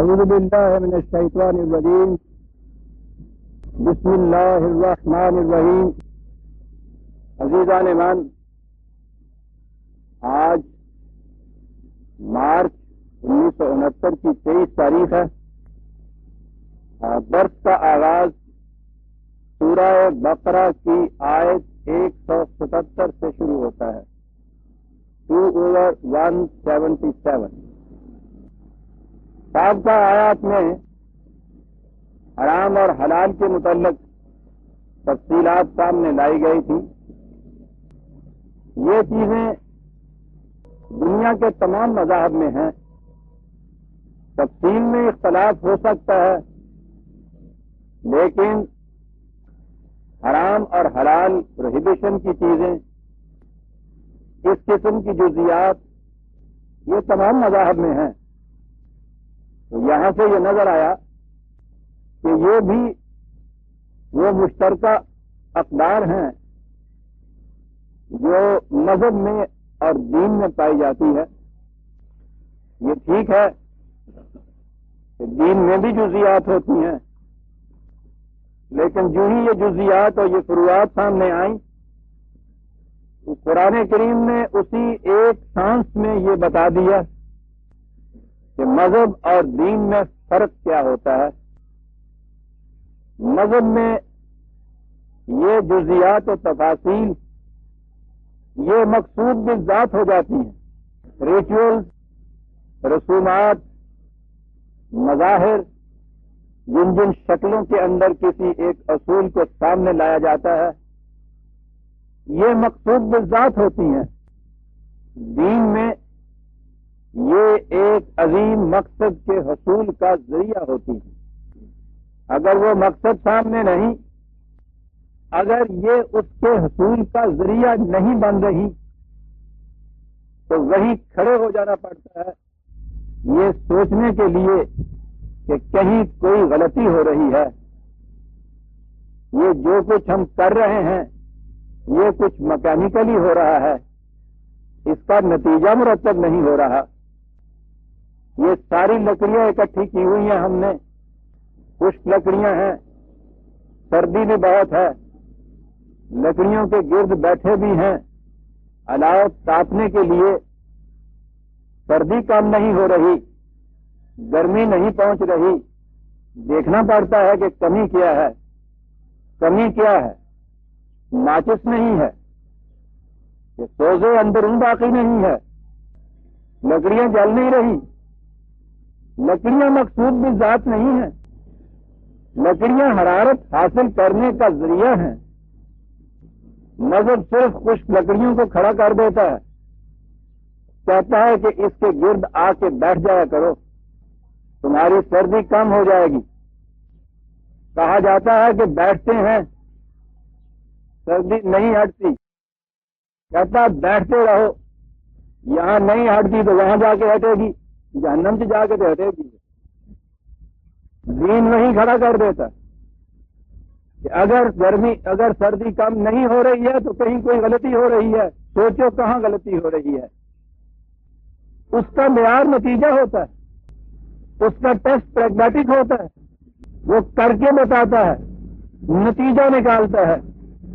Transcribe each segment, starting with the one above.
اعوذ باللہ من الشیطان الرجیم بسم اللہ الرحمن الرحیم. عزیزان ایمان، آج مارچ 1969 کی 23 تاریخ ہے. برس کا آغاز سورہ بقرہ کی آیت 177 سے شروع ہوتا ہے. 2/177. سابقہ آیات میں حرام اور حلال کے متعلق تفصیلات سامنے لائی گئی تھی. یہ چیزیں دنیا کے تمام مذاہب میں ہیں. تفصیل میں اختلاف ہو سکتا ہے، لیکن حرام اور حلال پروہیبیشن کی چیزیں، اس قسم کی جزیات، یہ تمام مذاہب میں ہیں. تو یہاں سے یہ نظر آیا کہ یہ بھی وہ مشترکہ اقدار ہیں جو مذہب میں اور دین میں پائی جاتی ہے. یہ ٹھیک ہے کہ دین میں بھی جزیات ہوتی ہیں، لیکن جو ہی یہ جزیات اور یہ فروعات سامنے آئیں، قرآن کریم نے اسی ایک سانس میں یہ بتا دیا کہ مذہب اور دین میں فرق کیا ہوتا ہے. مذہب میں یہ جزیات و تفاصیل یہ مقصود بالذات ہو جاتی ہیں. ریچولز، رسومات، مظاہر، جن جن شکلوں کے اندر کسی ایک اصول کو سامنے لایا جاتا ہے، یہ مقصود بالذات ہوتی ہیں. دین میں یہ ایک عظیم مقصد کے حصول کا ذریعہ ہوتی ہے. اگر وہ مقصد سامنے نہیں، اگر یہ اس کے حصول کا ذریعہ نہیں بن رہی، تو وہی کھڑے ہو جانا پڑتا ہے یہ سوچنے کے لیے کہ کہیں کوئی غلطی ہو رہی ہے. یہ جو کچھ ہم کر رہے ہیں یہ کچھ مکینیکلی ہو رہا ہے، اس کا نتیجہ مرتب نہیں ہو رہا. یہ ساری لکڑیاں اکٹھی کی ہوئی ہیں ہم نے، خشک لکڑیاں ہیں، سردی بھی بہت ہے، لکڑیوں کے گرد بیٹھے بھی ہیں الاؤ تاپنے کے لیے. سردی کم نہیں ہو رہی، گرمی نہیں پہنچ رہی. دیکھنا پڑتا ہے کہ کمی کیا ہے. کمی کیا ہے؟ ماچس نہیں ہے کہ سوزے اندرون باقی نہیں ہے، لکڑیاں جل نہیں رہی. لکڑیاں مقصود بھی ذات نہیں ہیں، لکڑیاں حرارت حاصل کرنے کا ذریعہ ہیں. مذہب صرف خشک لکڑیوں کو کھڑا کر دیتا ہے، کہتا ہے کہ اس کے گرد آ کے بیٹھ جایا کرو، تمہاری سردی کم ہو جائے گی. کہا جاتا ہے کہ بیٹھتے ہیں سردی نہیں ہٹتی، کہتا بیٹھتے رہو، یہاں نہیں ہٹتی تو وہاں جا کے ہٹے گی، جہنم سے جا کے تو ہٹے گی. دین وہیں کھڑا کر دیتا کہ اگر سردی کم نہیں ہو رہی ہے تو کہیں کوئی غلطی ہو رہی ہے. سوچو کہاں غلطی ہو رہی ہے. اس کا معیار نتیجہ ہوتا ہے، اس کا ٹیسٹ پریگمیٹک ہوتا ہے. وہ کر کے بتاتا ہے، نتیجہ نکالتا ہے.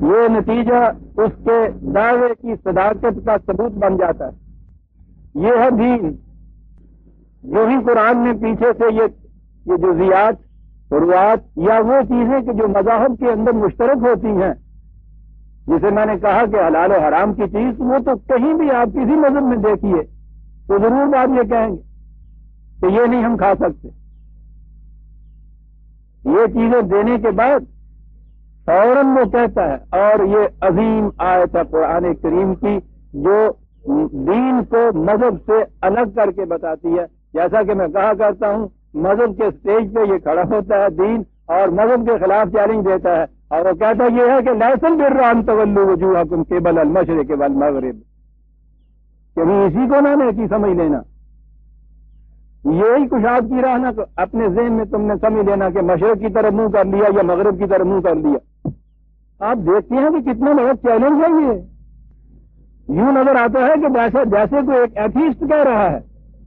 یہ نتیجہ اس کے دعوے کی صداقت کا ثبوت بن جاتا ہے. یہ ہے دین. جو ہی قرآن نے پیچھے سے یہ جزیات، فروعات یا وہ چیزیں کہ جو مذاہب کے اندر مشترک ہوتی ہیں، جسے میں نے کہا کہ حلال و حرام کی چیز، وہ تو کہیں بھی آپ کسی مذہب میں دیکھیے تو ضرور بات یہ کہیں گے کہ یہ نہیں ہم کھا سکتے. یہ چیزیں دینے کے بعد فوراً وہ کہتا ہے، اور یہ عظیم آیت ہے قرآن کریم کی جو دین کو مذہب سے الگ کر کے بتاتی ہے. جیسا کہ میں کہا کرتا ہوں، مذہب کے سٹیج پہ یہ کھڑا ہوتا ہے دین، اور مذہب کے خلاف چیلنج دیتا ہے، اور وہ کہتا یہ ہے کہ لیسل البر ان تولوا وجوہکم قبل المشرق والمغرب. کبھی اسی کو نہ نیکی سمجھ لینا، یہی کشاد کی راہ نہ اپنے ذہن میں تم نے سمجھ لینا کہ مشرق کی طرف منہ کر لیا یا مغرب کی طرف منہ کر لیا. آپ دیکھتے ہیں کہ کتنا بڑا چیلنج ہے. یہ یوں نظر آتا ہے کہ جیسے کوئی ایک ایتھیسٹ کہہ رہا ہے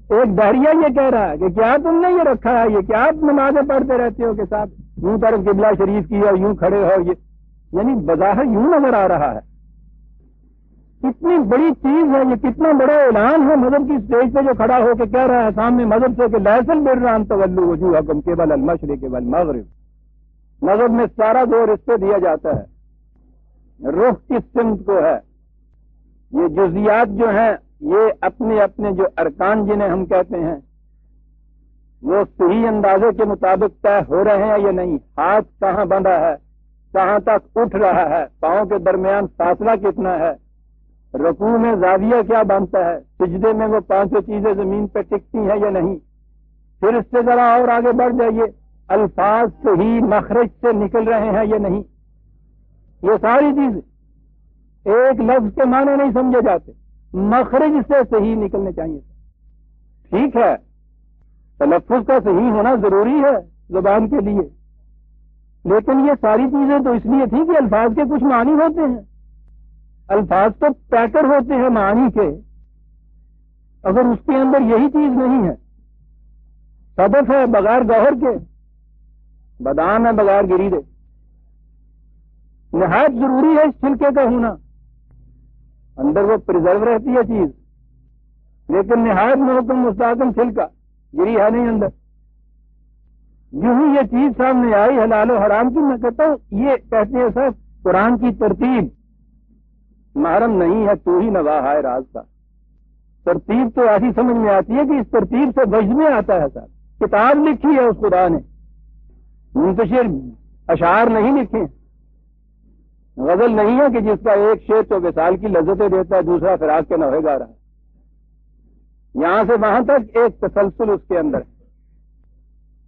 ایک بحریہ یہ کہہ رہا ہے کہ کیا تم نے یہ رکھا ہے، یہ کیا آپ نمازیں پڑھتے رہتے ہو کے ساتھ یوں طرف قبلہ شریف کی اور یوں کھڑے ہو، یہ یعنی بظاہر یوں نظر آ رہا ہے. کتنی بڑی چیز ہے یہ، کتنا بڑا اعلان ہے مذہب کی اسٹیج پہ جو کھڑا ہو کے کہہ رہا ہے سامنے مذہب سے کہ لیس البر ان تولوا وجوہکم قبل المشرق والمغرب. مذہب میں سارا زور اس پہ دیا جاتا ہے رخ کس سمت کو ہے. یہ جزیات جو ہیں یہ اپنے اپنے جو ارکان جنہیں ہم کہتے ہیں وہ صحیح اندازے کے مطابق طے ہو رہے ہیں یا نہیں. ہاتھ کہاں بندھا ہے، کہاں تک اٹھ رہا ہے، پاؤں کے درمیان فاصلہ کتنا ہے، رکوع میں زاویہ کیا بنتا ہے، سجدے میں وہ پانچوں چیزیں زمین پہ ٹکتی ہیں یا نہیں. پھر اس سے ذرا اور آگے بڑھ جائیے، الفاظ صحیح مخرج سے نکل رہے ہیں یا نہیں. یہ ساری چیزیں ایک لفظ کے معنی نہیں سمجھے جاتے، مخرج سے صحیح نکلنے چاہیے. ٹھیک ہے تلفظ کا صحیح ہونا ضروری ہے زبان کے لیے، لیکن یہ ساری چیزیں تو اس لیے تھی کہ الفاظ کے کچھ معنی ہوتے ہیں، الفاظ تو پیکر ہوتے ہیں معانی کے. اگر اس کے اندر یہی چیز نہیں ہے، صدف ہے بغیر گوہر کے، بادام ہے بغیر گری دے. نہایت ضروری ہے اس چھلکے کا ہونا، اندر وہ پرزرو رہتی ہے چیز، لیکن نہایت محکم مستحکم چھلکا، گری ہے نہیں اندر. یوں ہی یہ چیز سامنے آئی حلال و حرام کی، میں کہتا ہوں یہ کہتے ہیں صاحب قرآن کی ترتیب محرم نہیں ہے، تو ہی نواح ہے راز کا. ترتیب تو ایسی سمجھ میں آتی ہے کہ اس ترتیب سے وجد میں آتا ہے صاحب. کتاب لکھی ہے اس خدا نے، منتشر اشعار نہیں لکھے. غزل نہیں ہے کہ جس کا ایک شعر تو وصال کی لذتیں دیتا ہے، دوسرا فراق کے نوحے گا رہا ہے. یہاں سے وہاں تک ایک تسلسل اس کے اندر ہے.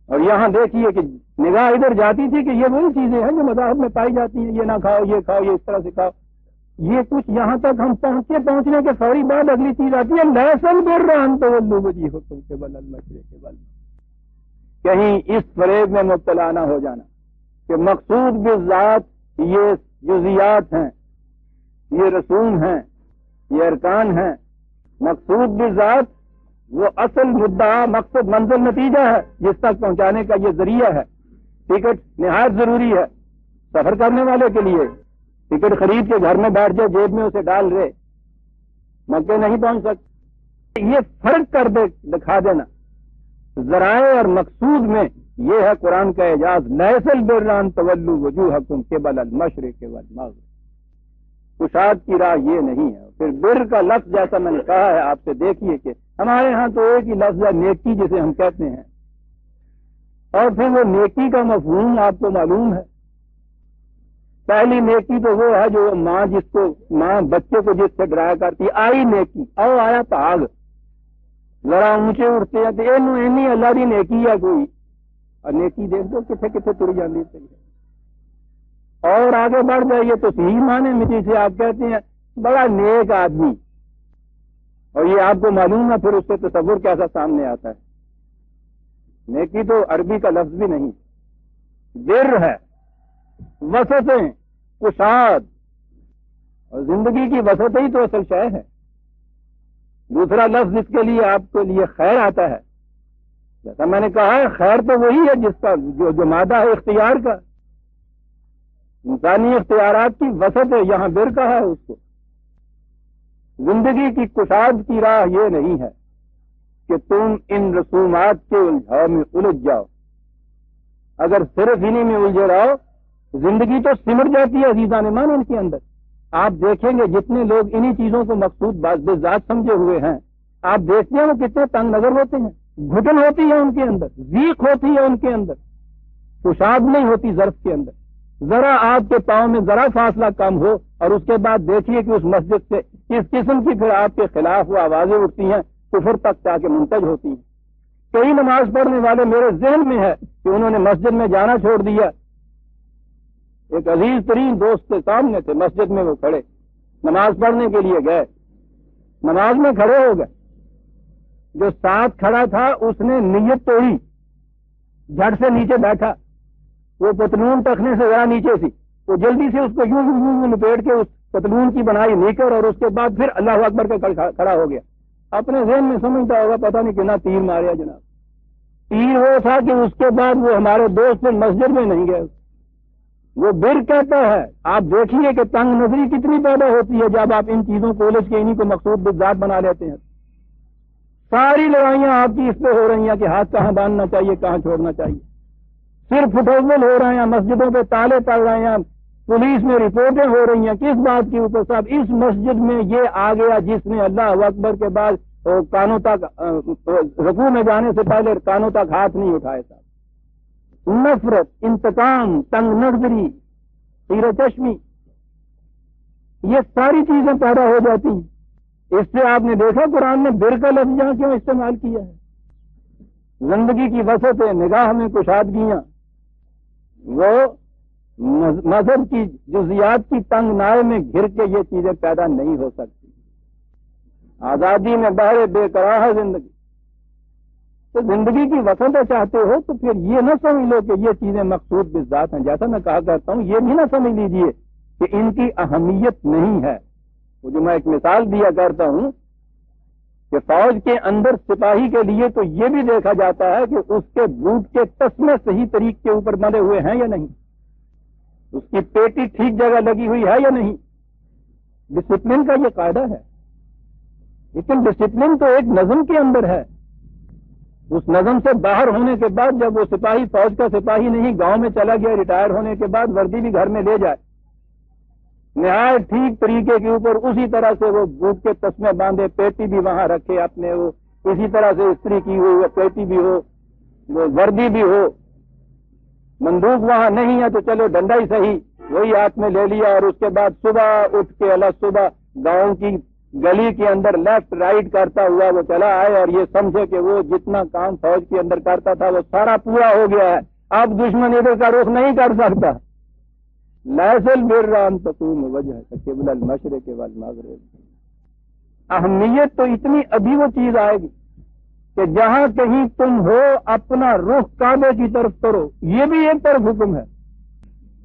اور یہاں دیکھیے کہ نگاہ ادھر جاتی تھی کہ یہ وہی چیزیں ہیں جو مذاہب میں پائی جاتی ہیں، یہ نہ کھاؤ، یہ کھاؤ، یہ اس طرح سے کھاؤ. یہ کچھ یہاں تک ہم پہنچنے کے فوری بعد اگلی چیز آتی ہے لیس البر ان تولوا وجوہکم قبل المشرق والمغرب. کہیں اس فریب میں مبتلا نہ ہو جانا کہ مقصود بالذات یہ جزیات ہیں، یہ رسوم ہیں، یہ ارکان ہیں. مقصود بالذات وہ اصل مدعا، مقصد، منزل، نتیجہ ہے جس تک پہنچانے کا یہ ذریعہ ہے. ٹکٹ نہایت ضروری ہے سفر کرنے والے کے لیے. ٹکٹ خرید کے گھر میں بیٹھ جائے، جیب میں اسے ڈال رہے، مکے نہیں پہنچ سکتے. یہ فرق کر دکھا دینا ذرائع اور مقصود میں، یہ ہے قرآن کا اعجاز. لیس البر ان تولوا وجوہکم قبل المشرق والمغرب. کشاد کی راہ یہ نہیں ہے. پھر بر کا لفظ جیسا میں نے کہا ہے آپ سے، دیکھیے کہ ہمارے ہاں تو ایک ہی لفظ ہے نیکی جسے ہم کہتے ہیں، اور پھر وہ نیکی کا مفہوم آپ کو معلوم ہے. پہلی نیکی تو وہ ہے جو ماں بچے کو جس سے ڈرایا کرتی، آئی نیکی، او آیا پاگ، ذرا اونچے اٹھتے ہیں تو اینی اللہ دی نیکی ہے کوئی، اور نیکی دیکھ دو کتنے کتنے تری جاتی ہے. اور آگے بڑھ جائیے تو صحیح معنی میں جسے آپ کہتے ہیں بڑا نیک آدمی، اور یہ آپ کو معلوم ہے پھر اس سے تصور کیسا سامنے آتا ہے. نیکی تو عربی کا لفظ بھی نہیں، بر ہے، وسطیں، کشاد، اور زندگی کی وسط ہی تو اصل شے ہے. دوسرا لفظ جس کے لیے آپ کے لیے خیر آتا ہے، جیسا میں نے کہا ہے خیر تو وہی ہے جس کا جو مادہ ہے اختیار کا، انسانی اختیارات کی وسط ہے. یہاں بر کہا ہے اس کو. زندگی کی کشاد کی راہ یہ نہیں ہے کہ تم ان رسومات کے الجھاؤ میں الجھ جاؤ. اگر صرف انہی میں الجھے رہو زندگی تو سمٹ جاتی ہے عزیزان ایمان ان کے اندر. آپ دیکھیں گے جتنے لوگ انہی چیزوں کو مقصود بذات سمجھے ہوئے ہیں، آپ دیکھتے ہیں وہ کتنے تنگ نظر ہوتے ہیں. گھٹن ہوتی ہے ان کے اندر، ضیق ہوتی ہے ان کے اندر، کشاد نہیں ہوتی ظرف کے اندر. ذرا آپ کے پاؤں میں ذرا فاصلہ کم ہو اور اس کے بعد دیکھیے کہ اس مسجد سے اس قسم کی پھر آپ کے خلاف وہ آوازیں اٹھتی ہیں، کفر تک جا کے منتج ہوتی ہیں. کئی نماز پڑھنے والے میرے ذہن میں ہے کہ انہوں نے مسجد میں جانا چھوڑ دیا. ایک عزیز ترین دوست کے سامنے تھے، مسجد میں وہ کھڑے، نماز پڑھنے کے لیے گئے، نماز میں کھڑے ہو گئے. جو ساتھ کھڑا تھا اس نے نیت توڑی، جھٹ سے نیچے بیٹھا. وہ پتلون ٹخنے سے ذرا نیچے سی، وہ جلدی سے اس کو یوں لپیٹ کے اس پتلون کی بنائی نیکر، اور اس کے بعد پھر اللہ اکبر کا کھڑا ہو گیا. اپنے ذہن میں سمجھتا ہوگا پتہ نہیں کتنا تیر ماریا جناب. تیر وہ تھا کہ اس کے بعد وہ ہمارے دوست مسجد میں نہیں گئے. وہ بر کہتا ہے. آپ دیکھیے کہ تنگ نظری کتنی پیدا ہوتی ہے جب آپ ان چیزوں کو الجھ کے انہیں کو مقصود بالذات بنا لیتے ہیں. ساری لڑائیاں آپ کی اس پہ ہو رہی ہیں کہ ہاتھ کہاں باندھنا چاہیے کہاں چھوڑنا چاہیے. صرف فٹول ہو رہے ہیں, مسجدوں پہ تالے پڑ رہے ہیں, پولیس میں رپورٹیں ہو رہی ہیں. کس بات کے اوپر صاحب؟ اس مسجد میں یہ آ گیا جس نے اللہ اکبر کے بعد کانوں تک رکوع میں جانے سے پہلے کانوں تک ہاتھ نہیں اٹھائے صاحب. نفرت, انتقام, تنگ نظری, تیر چشمی, یہ ساری چیزیں پیدا ہو جاتی ہیں. اس سے آپ نے دیکھا قرآن نے بر کا لفظ یہاں کیوں استعمال کیا ہے؟ زندگی کی وسعتیں, نگاہ میں کشادگیاں, وہ مذہب کی جزیات کی تنگ نائے میں گھر کے یہ چیزیں پیدا نہیں ہو سکتی. آزادی میں بہرے بے قرار زندگی. تو زندگی کی وسعتیں چاہتے ہو تو پھر یہ نہ سمجھ لو کہ یہ چیزیں مقصود بالذات ہیں. جیسا میں کہا کرتا ہوں, یہ بھی نہ سمجھ لیجیے کہ ان کی اہمیت نہیں ہے. وہ جو میں ایک مثال دیا کرتا ہوں کہ فوج کے اندر سپاہی کے لیے تو یہ بھی دیکھا جاتا ہے کہ اس کے بوٹ کے تسمے صحیح طریقے کے اوپر بندھے ہوئے ہیں یا نہیں, اس کی پیٹی ٹھیک جگہ لگی ہوئی ہے یا نہیں. ڈسپلن کا یہ قاعدہ ہے. لیکن ڈسپلن تو ایک نظم کے اندر ہے. اس نظم سے باہر ہونے کے بعد جب وہ سپاہی فوج کا سپاہی نہیں, گاؤں میں چلا گیا, ریٹائر ہونے کے بعد وردی بھی گھر میں لے جائے, نہایت ٹھیک طریقے کے اوپر اسی طرح سے وہ بوٹ کے تسمے باندھے, پیٹی بھی وہاں رکھے اپنے, وہ اسی طرح سے استری کی ہوئی وہ پیٹی بھی ہو, وہ وردی بھی ہو. بندوق وہاں نہیں ہے تو چلو ڈنڈا ہی صحیح وہی ہاتھ میں لے لیا, اور اس کے بعد صبح اٹھ کے اللہ صبح گاؤں کی گلی کے اندر لیفٹ رائٹ کرتا ہوا وہ چلا آئے, اور یہ سمجھے کہ وہ جتنا کام فوج کے اندر کرتا تھا وہ سارا پورا ہو گیا ہے. اب دشمن ادھر کا رخ نہیں کر سکتا. لیسل بران تقوم وجہ قبل المشرق والمغرب. اہمیت تو اتنی ابھی وہ چیز آئے گی کہ جہاں کہیں تم ہو اپنا رخ کعبے کی طرف کرو. یہ بھی ایک طرف حکم ہے.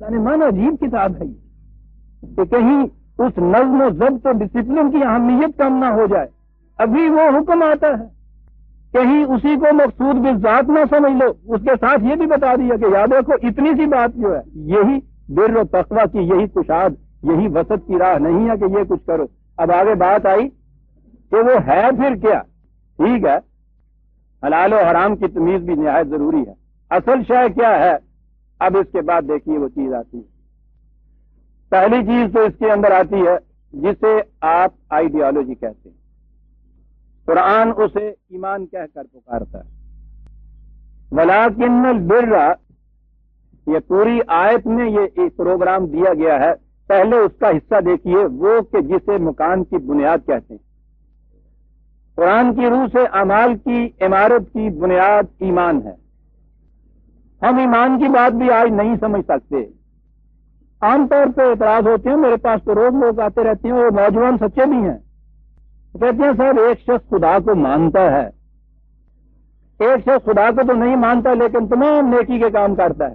یعنی مانا عجیب کتاب ہے یہ کہ کہیں اس نظم و ضبط و ڈسپلن کی اہمیت کم نہ ہو جائے. ابھی وہ حکم آتا ہے, کہیں اسی کو مقصود بالذات نہ سمجھ لو. اس کے ساتھ یہ بھی بتا دیا کہ یاد رکھو اتنی سی بات جو ہے یہی بر و تقویٰ کی یہی کشاد, یہی وسط کی راہ نہیں ہے کہ یہ کچھ کرو. اب آگے بات آئی کہ وہ ہے پھر کیا. ٹھیک ہے, حلال و حرام کی تمیز بھی نہایت ضروری ہے. اصل شے کیا ہے؟ اب اس کے بعد دیکھیے وہ چیز آتی ہے. پہلی چیز تو اس کے اندر آتی ہے جسے آپ آئیڈیالوجی کہتے ہیں. قرآن اسے ایمان کہہ کر پکارتا ہے. وَلَٰكِنَّ الْبِرَّ, یہ پوری آیت میں یہ ایک پروگرام دیا گیا ہے. پہلے اس کا حصہ دیکھیے, وہ کہ جسے مکان کی بنیاد کہتے ہیں. قرآن کی روح سے اعمال کی عمارت کی بنیاد ایمان ہے. ہم ایمان کی بات بھی آج نہیں سمجھ سکتے. عام طور پہ اعتراض ہوتے ہیں, میرے پاس تو روز لوگ آتے رہتے ہیں, وہ نوجوان سچے بھی ہیں, کہتے ہیں صاحب ایک شخص خدا کو مانتا ہے, ایک شخص خدا کو تو نہیں مانتا لیکن تمام نیکی کے کام کرتا ہے,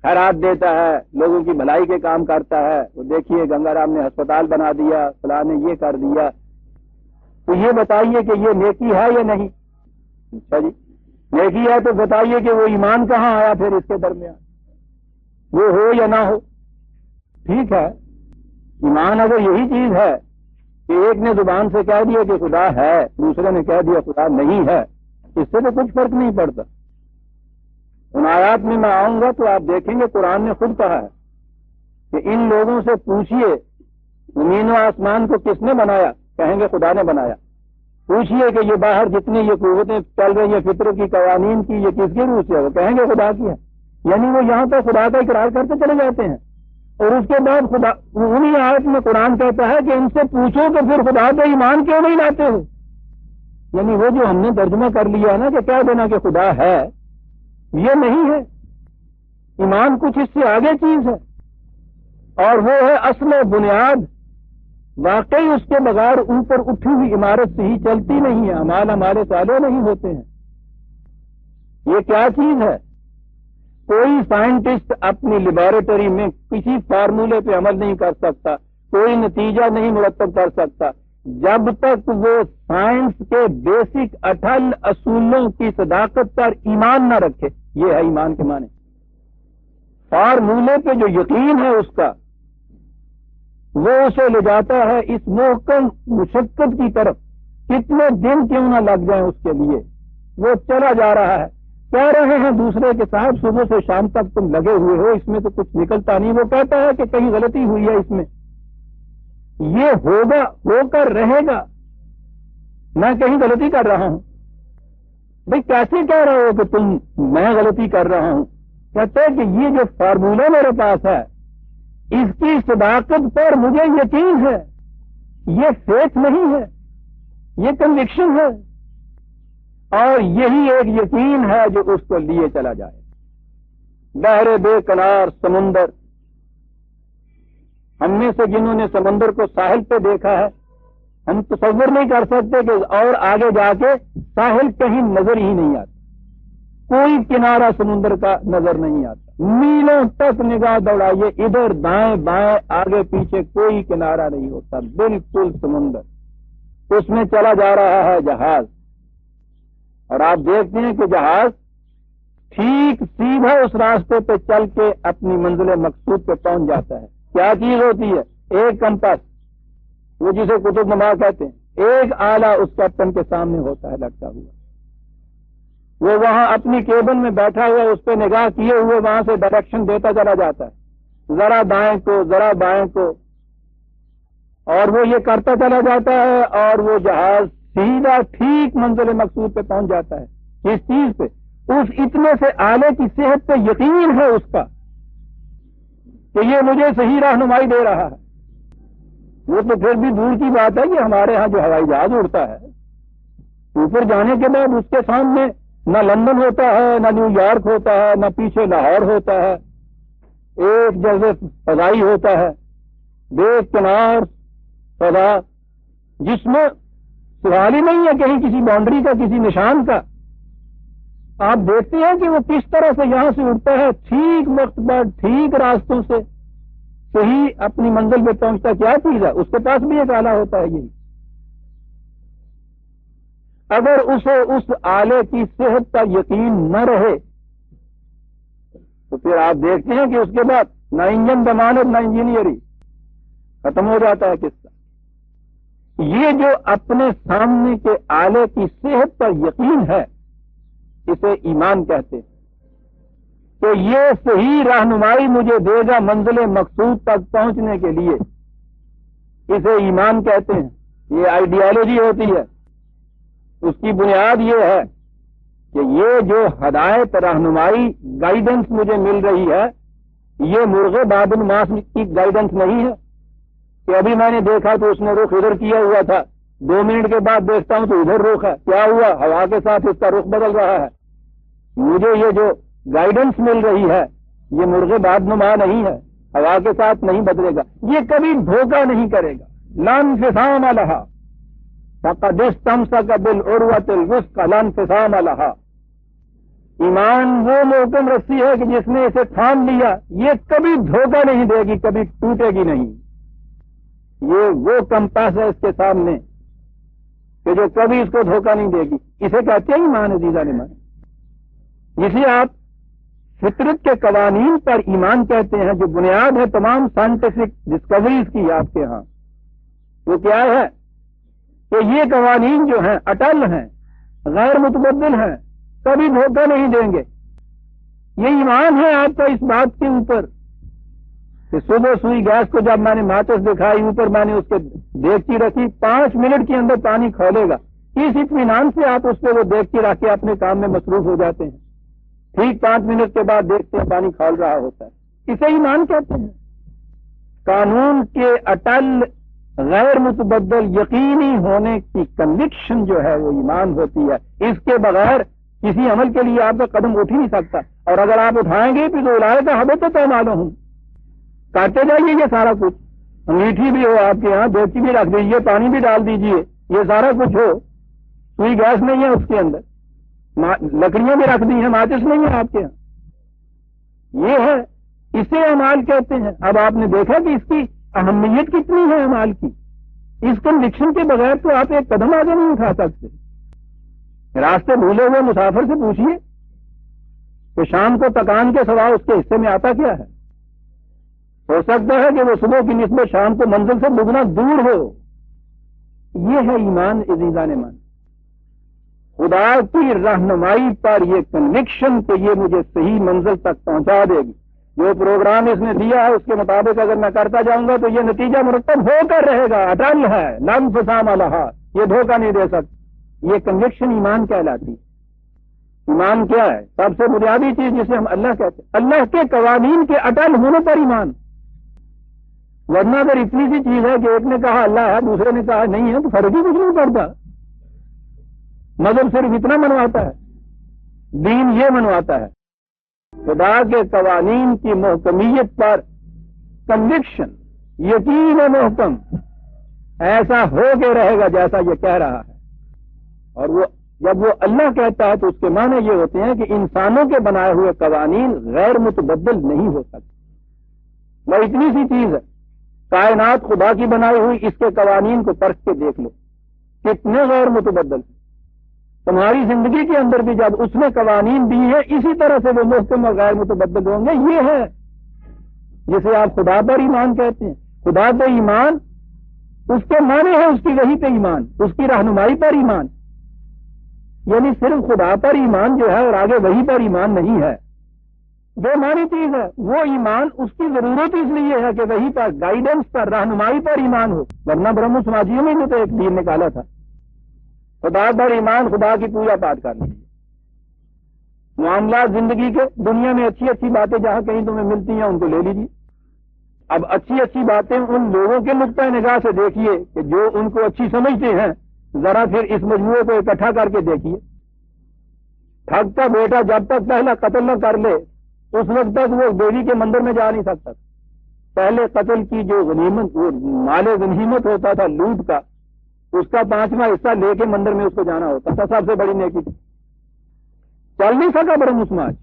خیرات دیتا ہے, لوگوں کی بھلائی کے کام کرتا ہے. وہ دیکھیے گنگا رام نے ہسپتال بنا دیا, فلاں نے یہ کر دیا, تو یہ بتائیے کہ یہ نیکی ہے یا نہیں؟ اچھا جی نیکی ہے تو بتائیے کہ وہ ایمان کہاں آیا پھر اس کے درمیان, وہ ہو یا نہ ہو. ٹھیک ہے, ایمان اگر یہی چیز ہے کہ ایک نے زبان سے کہہ دیا کہ خدا ہے, دوسرے نے کہہ دیا خدا نہیں ہے, اس سے تو کچھ فرق نہیں پڑتا. ان آیات میں آؤں گا تو آپ دیکھیں گے قرآن نے خود کہا ہے کہ ان لوگوں سے پوچھیے زمین و آسمان کو کس نے بنایا, کہیں گے خدا نے بنایا. پوچھیے کہ یہ باہر جتنی یہ قوتیں چل رہی ہیں فطرت کی قوانین کی, یہ کس کی روح سے ہے, وہ کہیں گے خدا کی ہے. یعنی وہ یہاں پر خدا کا اقرار کرتے چلے جاتے ہیں, اور اس کے بعد خدا انہی آیت میں قرآن کہتا ہے کہ ان سے پوچھو کہ پھر خدا پہ ایمان کیوں نہیں لاتے ہو. یعنی وہ جو ہم نے ترجمہ کر لیا ہے نا کہ کہہ دینا کہ خدا ہے, یہ نہیں ہے. ایمان کچھ اس سے آگے چیز ہے, اور وہ ہے اصل و بنیاد. واقعی اس کے بغیر اوپر اٹھی ہوئی عمارت سے ہی چلتی نہیں ہے, اعمال ہمارے صالح نہیں ہوتے ہیں. یہ کیا چیز ہے؟ کوئی سائنٹسٹ اپنی لیبارٹری میں کسی فارمولے پہ عمل نہیں کر سکتا, کوئی نتیجہ نہیں مرتب کر سکتا. جب تک وہ سائنس کے بیسک اٹل اصولوں کی صداقت پر ایمان نہ رکھے. یہ ہے ایمان کے معنی. فارمولے پہ جو یقین ہے اس کا، وہ اسے لے جاتا ہے اس محکم مشقت کی طرف. کتنے دن کیوں نہ لگ جائیں اس کے لیے، وہ چلا جا رہا ہے. کہہ رہے ہیں دوسرے کے صاحب صبح سے شام تک تم لگے ہوئے ہو، اس میں تو کچھ نکلتا نہیں. وہ کہتا ہے کہ کہیں غلطی ہوئی ہے اس میں. یہ ہوگا، ہو کر رہے گا. میں کہیں غلطی کر رہا ہوں. بھئی کیسے کہہ رہے ہو کہ تم میں غلطی کر رہا ہوں؟ کہتے ہیں کہ یہ جو فارمولہ میرے پاس ہے اس کی صداقت پر مجھے یقین ہے. یہ فیتھ نہیں ہے، یہ کنوکشن ہے. اور یہی ایک یقین ہے جو اس کو لیے چلا جائے. بحر بے کنار سمندر، ہم میں سے جنہوں نے سمندر کو ساحل پہ دیکھا ہے، ہم تصور نہیں کر سکتے کہ اور آگے جا کے ساحل کہیں نظر ہی نہیں آتا. کوئی کنارہ سمندر کا نظر نہیں آتا. میلوں تک نگاہ دوڑائیے، ادھر دائیں بائیں آگے پیچھے کوئی کنارہ نہیں ہوتا. بالکل سمندر. اس میں چلا جا رہا ہے جہاز، اور آپ دیکھتے ہیں کہ جہاز ٹھیک سیدھا اس راستے پہ چل کے اپنی منزل مقصود پہ پہنچ جاتا ہے. کیا چیز ہوتی ہے؟ ایک کمپس، وہ جسے قطب نما کہتے ہیں. ایک آلہ اس کیپٹن کے سامنے ہوتا ہے لٹکا ہوا. وہ وہاں اپنی کیبن میں بیٹھا ہوا اس پہ نگاہ کیے ہوئے وہاں سے ڈائریکشن دیتا چلا جاتا ہے، ذرا دائیں کو ذرا بائیں کو، اور وہ یہ کرتا چلا جاتا ہے. اور وہ جہاز سیدھا ٹھیک منزل مقصود پہ پہنچ جاتا ہے. اس چیز پہ، اس اتنے سے آلے کی صحت پہ یقین ہے اس کا کہ یہ مجھے صحیح رہنمائی دے رہا ہے. وہ تو پھر بھی دور کی بات ہے کہ ہمارے ہاں جو ہوائی جہاز اڑتا ہے، اوپر جانے کے بعد اس کے سامنے نہ لندن ہوتا ہے، نہ نیو یارک ہوتا ہے، نہ پیچھے لاہور ہوتا ہے. ایک جیسے فضائی ہوتا ہے، بے کنار فضا، جس میں سوال ہی نہیں ہے کہیں کسی باؤنڈری کا، کسی نشان کا. آپ دیکھتے ہیں کہ وہ کس طرح سے یہاں سے اڑتا ہے، ٹھیک وقت پر ٹھیک راستوں سے صحیح اپنی منزل پہ پہنچتا. کیا چیز ہے؟ اس کے پاس بھی ایک آلہ ہوتا ہے. یہی اگر اسے اس آلے کی صحت کا یقین نہ رہے تو پھر آپ دیکھتے ہیں کہ اس کے بعد نہ انجن ضمانت نہ انجینئرنگ، ختم ہو جاتا ہے قصہ. یہ جو اپنے سامنے کے آلے کی صحت پر یقین ہے، اسے ایمان کہتے ہیں. کہ یہ صحیح رہنمائی مجھے دے گا منزل مقصود تک پہنچنے کے لیے، اسے ایمان کہتے ہیں. یہ آئیڈیالوجی ہوتی ہے. اس کی بنیاد یہ ہے کہ یہ جو ہدایت رہنمائی گائیڈنس مجھے مل رہی ہے، یہ مرغ باب الماس کی گائیڈنس نہیں ہے کہ ابھی میں نے دیکھا تو اس نے رخ ادھر کیا ہوا تھا، 2 منٹ کے بعد دیکھتا ہوں تو ادھر رخ ہے. کیا ہوا؟ ہوا کے ساتھ اس کا رخ بدل رہا ہے. مجھے یہ جو گائیڈنس مل رہی ہے یہ مرغ باب نما نہیں ہے، ہوا کے ساتھ نہیں بدلے گا. یہ کبھی دھوکہ نہیں کرے گا. لا انفصام لہا فقد استمسک بالعروۃ الوثقی لا انفصام لہا. ایمان وہ محکم رسی ہے کہ جس نے اسے تھام لیا، یہ کبھی دھوکہ نہیں دے گی، کبھی ٹوٹے گی نہیں. یہ وہ کمپاس ہے اس کے سامنے کہ جو کبھی اس کو دھوکہ نہیں دے گی. اسے کہتے ہیں ایمان عزیزان ایمان، جسے آپ فطرت کے قوانین پر ایمان کہتے ہیں، جو بنیاد ہے تمام سائنٹیفک ڈسکوریز کی آپ کے ہاں. وہ کیا ہے کہ یہ قوانین جو ہیں اٹل ہیں، غیر متبدل ہیں، کبھی دھوکہ نہیں دیں گے. یہ ایمان ہے آپ کا اس بات کے اوپر کہ صبح سوئی گیس کو جب میں نے ماچس دکھائی، اوپر میں نے اس کے دیگچی رکھی، 5 منٹ کے اندر پانی کھولے گا. اس اطمینان سے آپ اس پہ وہ دیگچی رکھ کے اپنے کام میں مصروف ہو جاتے ہیں. ٹھیک 5 منٹ کے بعد دیکھتے ہیں پانی کھول رہا ہوتا ہے. اسے ایمان کہتے ہیں. قانون کے اٹل غیر متبدل یقینی ہونے کی کنوکشن جو ہے وہ ایمان ہوتی ہے. اس کے بغیر کسی عمل کے لیے آپ کا قدم اٹھ ہی نہیں سکتا. اور اگر آپ اٹھائیں گے تو اولائے کا حبت تو معلوم ہوں، کاٹتے جائیے یہ سارا کچھ. انگیٹھی بھی ہو آپ کے ہاں، دیگچی بھی رکھ دیجیے، پانی بھی ڈال دیجیے، یہ سارا کچھ ہو. سوئی گیس نہیں ہے اس کے اندر، لکڑیاں بھی رکھ دی ہیں، ماچس نہیں ہے آپ کے ہاں. یہ ہے، اسے اعمال کہتے ہیں. اب آپ نے دیکھا کہ اس کی اہمیت کتنی ہے اعمال کی. اس کنوکشن کے بغیر تو آپ ایک قدم آگے نہیں اٹھا سکتے. راستے بھولے ہوئے مسافر سے پوچھیے کہ شام کو تکان کے سوا اس کے حصے میں آتا کیا ہے. ہو سکتا ہے کہ وہ صبح کی نسبت شام کو منزل سے دگنا دور ہو. یہ ہے ایمان عزیزان ایمان. خدا کی رہنمائی پر یہ کنوکشن کہ یہ مجھے صحیح منزل تک پہنچا دے گی. جو پروگرام اس نے دیا ہے اس کے مطابق اگر میں کرتا جاؤں گا تو یہ نتیجہ مرتب ہو کر رہے گا. اٹل ہے، لم فسام الہا، یہ دھوکہ نہیں دے سکتا. یہ کنوکشن ایمان کہلاتی ہے. ایمان کیا ہے؟ سب سے بنیادی چیز جسے ہم اللہ کہتے ہیں، اللہ کے قوانین کے اٹل ہونے پر ایمان. ورنہ اگر اتنی سی چیز ہے کہ ایک نے کہا اللہ ہے، دوسرے نے کہا نہیں ہے، تو فرق ہی کچھ نہیں پڑتا. مذہب صرف اتنا منواتا ہے، دین یہ منواتا ہے. خدا کے قوانین کی محکمیت پر کنوکشن، یقین محکم ایسا ہو کے رہے گا جیسا یہ کہہ رہا ہے. اور وہ جب وہ اللہ کہتا ہے تو اس کے معنی یہ ہوتے ہیں کہ انسانوں کے بنائے ہوئے قوانین غیر متبدل نہیں ہو سکتے. وہ اتنی سی چیز ہے، کائنات خدا کی بنائی ہوئی، اس کے قوانین کو پرکھ کے دیکھ لو کتنے غیر متبدل. تمہاری زندگی کے اندر بھی جب اس نے قوانین دی ہے اسی طرح سے وہ محکم اور غیر متبدل ہوں گے. یہ ہے جسے آپ خدا پر ایمان کہتے ہیں. خدا پہ ایمان اس کے معنی ہے اس کی وحی پہ ایمان، اس کی رہنمائی پر ایمان. یعنی صرف خدا پر ایمان جو ہے اور آگے وحی پر ایمان نہیں ہے، دو معنی چیز ہے. وہ ایمان اس کی ضرورت اس لیے ہے کہ وحی پر، گائیڈنس پر، رہنمائی پر ایمان ہو. ورنہ برہم سماجیوں میں جو تو ایک دین نکالا تھا، خدا پر ایمان، خدا کی پوجا پاٹ کر لیجیے. معاملات زندگی کے دنیا میں اچھی اچھی باتیں جہاں کہیں تمہیں ملتی ہیں ان کو لے لیجیے. اب اچھی اچھی باتیں ان لوگوں کے نقطۂ نگاہ سے دیکھیے کہ جو ان کو اچھی سمجھتے ہیں. ذرا پھر اس مجموعے کو اکٹھا کر کے دیکھیے. ٹھگ کا بیٹا جب تک پہلا قتل نہ کر لے اس وقت تک وہ دیوی کے مندر میں جا نہیں سکتا. پہلے قتل کی جو غنیمت، وہ مال غنیمت ہوتا تھا لوٹ کا، اس کا 5واں حصہ لے کے مندر میں اس کو جانا ہوتا تھا. سب سے بڑی نیکی تھی. چل نہیں سکا برہم سماج.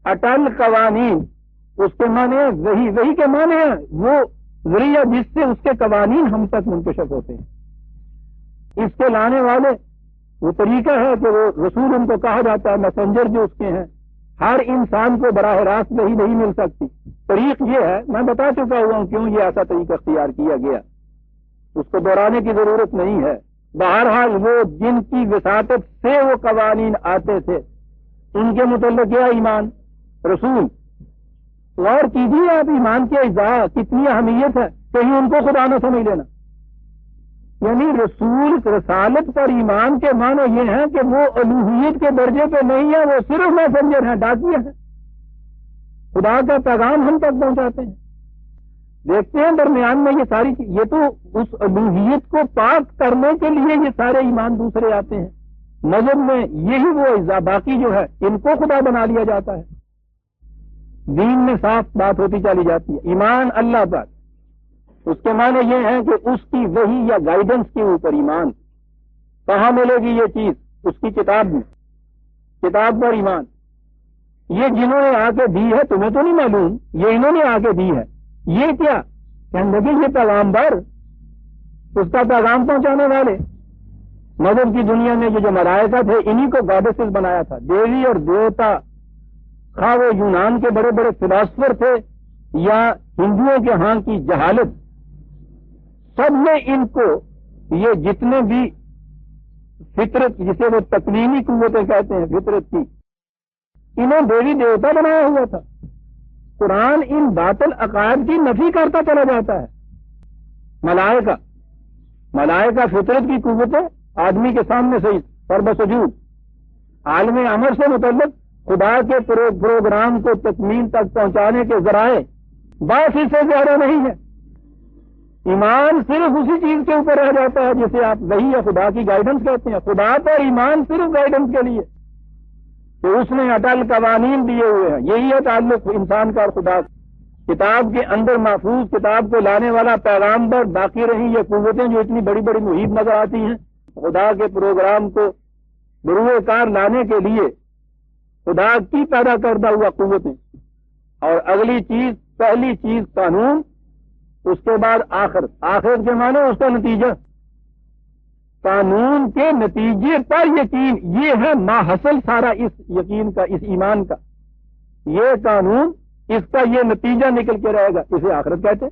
اٹل قوانین اس کے معنی ہے وہی کے معنی ہے وہ ذریعہ جس سے اس کے قوانین ہم تک منتشر ہوتے ہیں. اس کے لانے والے وہ طریقہ ہے کہ وہ رسول ان کو کہا جاتا ہے، میسنجر جو اس کے ہیں. ہر انسان کو براہ راست وہی نہیں مل سکتی. طریق یہ ہے، میں بتا چکا ہوا ہوں کیوں یہ ایسا طریق اختیار کیا گیا، اس کو دہرانے کی ضرورت نہیں ہے. بہرحال وہ جن کی وساطت سے وہ قوانین آتے تھے ان کے متعلق کیا ایمان رسول. غور کیجیے آپ ایمان کے اجزاء کتنی اہمیت ہے، کہیں ان کو خدا نہ سمجھ لینا. یعنی رسول رسالت پر ایمان کے معنی یہ ہیں کہ وہ الوہیت کے درجے پہ نہیں ہے، وہ صرف میسنجر ہیں، ڈاکیے ہیں. خدا کا پیغام ہم تک پہنچاتے ہیں. دیکھتے ہیں درمیان میں یہ ساری چیز، یہ تو اس الوہیت کو پاک کرنے کے لیے یہ سارے ایمان دوسرے آتے ہیں. مذہب میں یہی وہ اجزاء باقی جو ہے ان کو خدا بنا لیا جاتا ہے. دین میں صاف بات ہوتی چلی جاتی ہے. ایمان اللہ پر، اس کے معنی یہ ہیں کہ اس کی وحی یا گائیڈنس کے اوپر ایمان. کہاں ملے گی یہ چیز؟ اس کی کتاب میں. کتاب پر ایمان. یہ جنہوں نے آ کے دی ہے تمہیں تو نہیں معلوم، یہ انہوں نے آ کے دی ہے. یہ کیا کہنے لگے؟ یہ پیغامبر، اس کا پیغام پہنچانے والے. مذہب کی دنیا میں یہ جو ملائکہ تھے انہی کو گاڈیسز بنایا تھا. دیوی اور دیوتا، خواہ وہ یونان کے بڑے بڑے فلاسفر تھے یا ہندوؤں کے ہاں کی جہالت، سب نے ان کو یہ جتنے بھی فطرت جسے وہ تکوینی قوتیں کہتے ہیں فطرت کی، انہیں دیوی دیوتا بنایا ہوا تھا. قرآن ان باطل عقائد کی نفی کرتا چلا جاتا ہے. ملائکہ فطرت کی قوتیں آدمی کے سامنے سے پر بسجود. عالم امر سے متعلق خدا کے پروگرام کو تکمیل تک پہنچانے کے ذرائع بس اس سے زیادہ نہیں ہے. ایمان صرف اسی چیز کے اوپر رہ جاتا ہے جسے آپ وحی یا خدا کی گائیڈنس کہتے ہیں. خدا پر ایمان صرف گائیڈنس کے لیے کہ اس نے اٹل قوانین دیے ہوئے ہیں. یہی ہے تعلق انسان کا اور خدا. کتاب کے اندر محفوظ کتاب کو لانے والا پیغام پر باقی رہی یہ قوتیں جو اتنی بڑی بڑی محیط نظر آتی ہیں. خدا کے پروگرام کو بروئے کار لانے کے لیے خدا کی پیدا کردہ ہوا قوتیں. اور اگلی چیز، پہلی چیز قانون، اس کے بعد آخرت کے معنی اس کا نتیجہ، قانون کے نتیجے پر یقین، یہ ہے ماحصل سارا اس یقین کا، اس ایمان کا، یہ قانون، اس کا یہ نتیجہ نکل کے رہے گا، اسے آخرت کہتے۔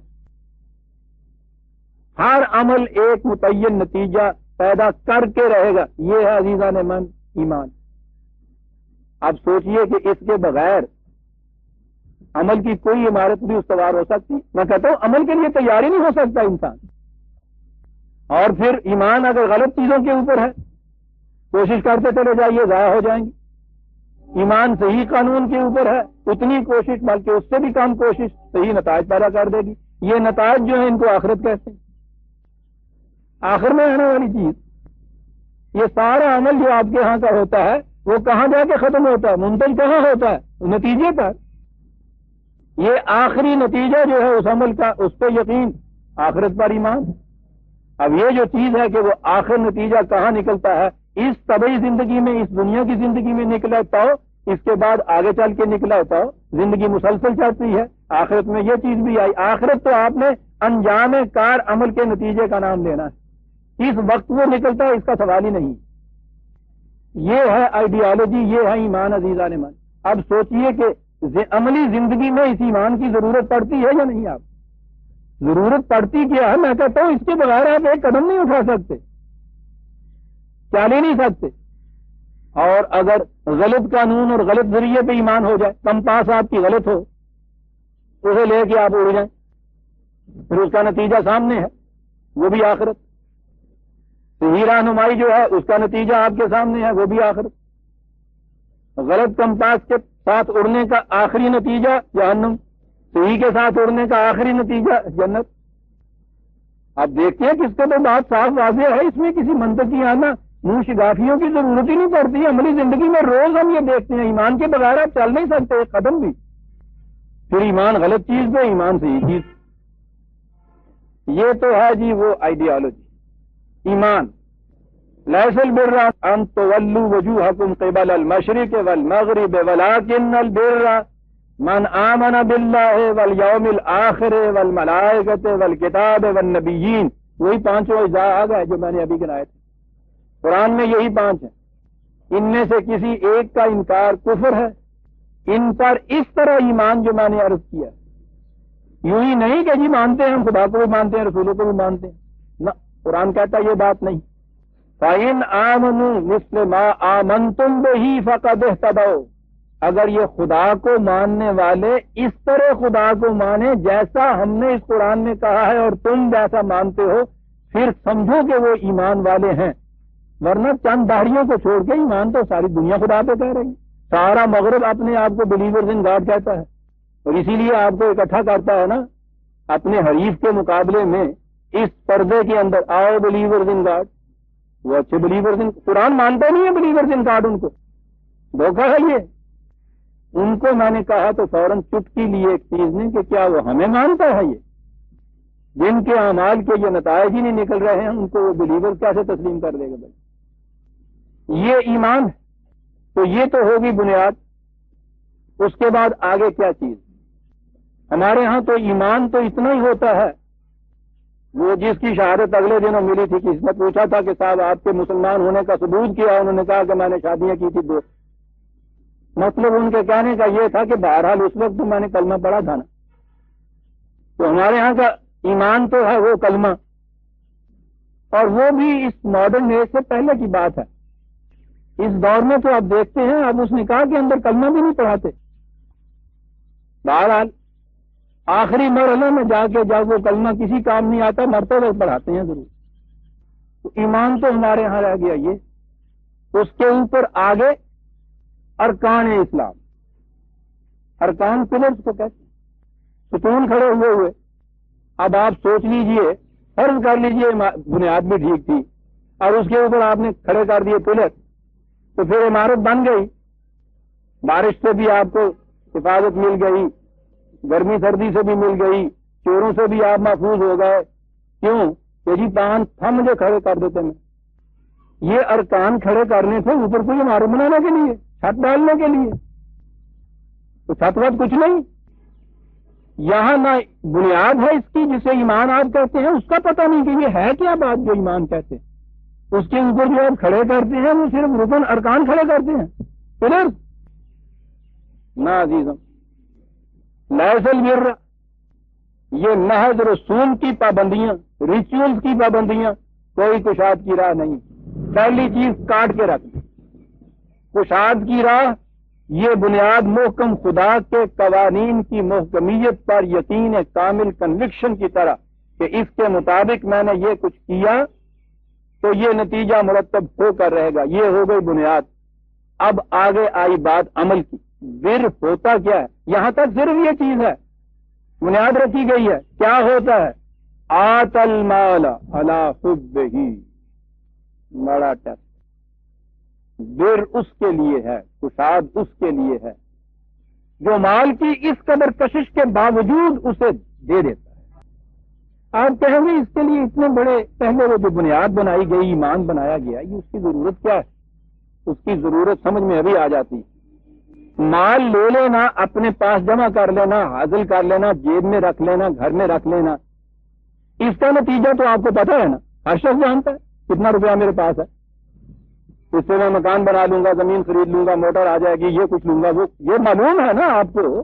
ہر عمل ایک متعین نتیجہ پیدا کر کے رہے گا، یہ ہے عزیزان من ایمان۔ اب سوچئے کہ اس کے بغیر عمل کی کوئی عمارت بھی استوار ہو سکتی؟ میں کہتا ہوں عمل کے لیے تیار ہی نہیں ہو سکتا انسان۔ اور پھر ایمان اگر غلط چیزوں کے اوپر ہے، کوشش کرتے چلے جائیے، ضائع ہو جائیں گے۔ ایمان صحیح قانون کے اوپر ہے، اتنی کوشش بلکہ اس سے بھی کم کوشش صحیح نتائج پیدا کر دے گی۔ یہ نتائج جو ہیں ان کو آخرت کہتے ہیں، آخر میں آنے والی چیز۔ یہ سارا عمل جو آپ کے ہاں کا ہوتا ہے وہ کہاں جا کے ختم ہوتا ہے؟ منتج کہاں ہوتا ہے؟ نتیجے پر۔ یہ آخری نتیجہ جو ہے اس عمل کا، اس پہ یقین، آخرت پر ایمان۔ اب یہ جو چیز ہے کہ وہ آخر نتیجہ کہاں نکلتا ہے، اس طبعی زندگی میں، اس دنیا کی زندگی میں نکلا تو اس کے بعد آگے چل کے نکلا تو زندگی مسلسل چلتی ہے، آخرت میں یہ چیز بھی آئی۔ آخرت تو آپ نے انجام کار عمل کے نتیجے کا نام لینا ہے، اس وقت وہ نکلتا ہے اس کا سوال ہی نہیں۔ یہ ہے آئیڈیالوجی، یہ ہے ایمان عزیزان من۔ اب سوچئے کہ عملی زندگی میں اس ایمان کی ضرورت پڑتی ہے یا نہیں؟ آپ ضرورت پڑتی کیا ہے؟ میں کہتا ہوں اس کے بغیر آپ ایک قدم نہیں اٹھا سکتے، چل ہی نہیں سکتے۔ اور اگر غلط قانون اور غلط ذریعے پہ ایمان ہو جائے، کمپاس آپ کی غلط ہو، اسے لے کے آپ اڑ جائیں، پھر اس کا نتیجہ سامنے ہے، وہ بھی آخرت۔ صحیح رہنمائی جو ہے اس کا نتیجہ آپ کے سامنے ہے، وہ بھی آخرت۔ غلط کمپاس کے ساتھ اڑنے کا آخری نتیجہ جہنم، صحیح کے ساتھ اڑنے کا آخری نتیجہ جنت۔ اب دیکھتے ہیں کس کو تو بات صاف واضح ہے، اس میں کسی منطقی آنا، منہ شگافیوں کی ضرورت ہی نہیں پڑتی۔ عملی زندگی میں روز ہم یہ دیکھتے ہیں، ایمان کے بغیر آپ چل نہیں سکتے ایک قدم بھی۔ پھر ایمان غلط چیز پہ، ایمان صحیح چیز۔ یہ تو ہے جی وہ آئیڈیالوجی ایمان۔ لیس البر ان تولوا وجوہکم قبل المشرق والمغرب ولکن البر من آمن باللہ والیوم الآخر والملائکۃ والکتاب والنبیین۔ وہی پانچوں اجزاء آ گئے جو میں نے ابھی گنائے تھے، قرآن میں یہی پانچ ہیں۔ ان میں سے کسی ایک کا انکار کفر ہے۔ ان پر اس طرح ایمان جو میں نے عرض کیا، یوں ہی نہیں کہ جی مانتے ہیں، ہم خدا کو بھی مانتے ہیں، رسولوں کو بھی مانتے ہیں، نہ، قرآن کہتا یہ بات نہیں۔ فَإِنْ آمَنُوا مِثْلَ مَا آمَنْتُمْ بِهِ فَقَدِ اهْتَدَوْا۔ اگر یہ خدا کو ماننے والے اس طرح خدا کو مانے جیسا ہم نے اس قرآن میں کہا ہے اور تم جیسا مانتے ہو، پھر سمجھو کہ وہ ایمان والے ہیں۔ ورنہ چند داڑھیوں کو چھوڑ کے ایمان تو ساری دنیا خدا پہ کہہ رہی ہے۔ سارا مغرب اپنے آپ کو بلیورز ان گاڈ کہتا ہے، اور اسی لیے آپ کو اکٹھا کرتا ہے نا اپنے حریف کے مقابلے میں اس پردے کے اندر، آؤ بلیورز ان گاڈ۔ وہ اچھے بلیورز ان، قرآن مانتا نہیں ہے بلیورز ان گاڈ، ان کو دھوکہ ہے یہ۔ ان کو میں نے کہا تو فوراً چٹکی لیے ایک چیز نے کہ کیا وہ ہمیں مانتا ہے؟ یہ جن کے اعمال کے یہ نتائج ہی نہیں نکل رہے ہیں، ان کو وہ بلیور کیسے تسلیم کر دے گا بھائی؟ یہ ایمان ہے۔ تو یہ تو ہوگی بنیاد۔ اس کے بعد آگے کیا چیز؟ ہمارے ہاں تو ایمان تو اتنا ہی ہوتا ہے، وہ جس کی شہادت اگلے دنوں ملی تھی، کسی نے پوچھا تھا کہ صاحب آپ کے مسلمان ہونے کا ثبوت کیا؟ انہوں نے کہا کہ میں نے شادیاں کی تھی 2۔ مطلب ان کے کہنے کا یہ تھا کہ بہرحال اس وقت تو میں نے کلمہ پڑھا تھا نا۔ تو ہمارے ہاں کا ایمان تو ہے وہ کلمہ، اور وہ بھی اس ماڈرن ایج سے پہلے کی بات ہے۔ اس دور میں تو آپ دیکھتے ہیں اب اس نکاح کے اندر کلمہ بھی نہیں پڑھاتے۔ بہرحال آخری مرحلے میں جا کے جب وہ کلمہ کسی کام نہیں آتا، مرتے وقت پڑھاتے ہیں ضرور۔ تو ایمان تو ہمارے ہاں رہ گیا یہ۔ اس کے اوپر آگے ارکان اسلام، ارکان پلرز کو کہتے ہیں، ستون کھڑے ہوئے۔ اب آپ سوچ لیجئے، فرض کر لیجئے بنیاد بھی ٹھیک تھی اور اس کے اوپر آپ نے کھڑے کر دیے پلر، تو پھر عمارت بن گئی، بارش سے بھی آپ کو حفاظت مل گئی، گرمی سردی سے بھی مل گئی، چوروں سے بھی آپ محفوظ ہو گئے۔ کیوں کہ جی پان تھا مجھے کھڑے کر دیتے میں۔ یہ ارکان کھڑے کرنے تھے اوپر کوئی عمارت بنانے کے لیے، چھت ڈالنے کے لیے، تو چھت وت کچھ نہیں۔ یہاں نہ بنیاد ہے اس کی جسے ایمان آپ کہتے ہیں، اس کا پتہ نہیں کہ یہ ہے کیا بات جو ایمان کہتے ہیں، اس کے اوپر جو آپ کھڑے کرتے ہیں وہ صرف رکن ارکان کھڑے کرتے ہیں ادھر نہ عزیزم، لیس البر، یہ محض رسول کی پابندیاں، ریچولز کی پابندیاں، کوئی کشاد کی راہ نہیں۔ پہلی چیز کاٹ کے رکھ، کشاد کی راہ یہ بنیاد محکم خدا کے قوانین کی محکمیت پر یقین کامل کنوکشن کی طرح کہ اس کے مطابق میں نے یہ کچھ کیا تو یہ نتیجہ مرتب ہو کر رہے گا، یہ ہو گئی بنیاد۔ اب آگے آئی بات عمل کی، بر ہوتا کیا ہے؟ یہاں تک صرف یہ چیز ہے، بنیاد رکھی گئی ہے، کیا ہوتا ہے؟ آت المال علی حبہ، بڑا ٹیسٹ، بر اس کے لیے ہے، کشاد اس کے لیے ہے جو مال کی اس قدر کشش کے باوجود اسے دے دیتا ہے۔ آپ کہیں گے اس کے لیے اتنے بڑے پہلے وہ جو بنیاد بنائی گئی، ایمان بنایا گیا، یہ اس کی ضرورت کیا ہے؟ اس کی ضرورت سمجھ میں ابھی آ جاتی ہے۔ مال لے لینا، اپنے پاس جمع کر لینا، حاصل کر لینا، جیب میں رکھ لینا، گھر میں رکھ لینا، اس کا نتیجہ تو آپ کو پتا ہے نا، ہر شخص جانتا ہے کتنا روپیہ میرے پاس ہے، اس سے میں مکان بنا لوں گا، زمین خرید لوں گا، موٹر آ جائے گی، یہ کچھ لوں گا، وہ یہ معلوم ہے نا آپ کو۔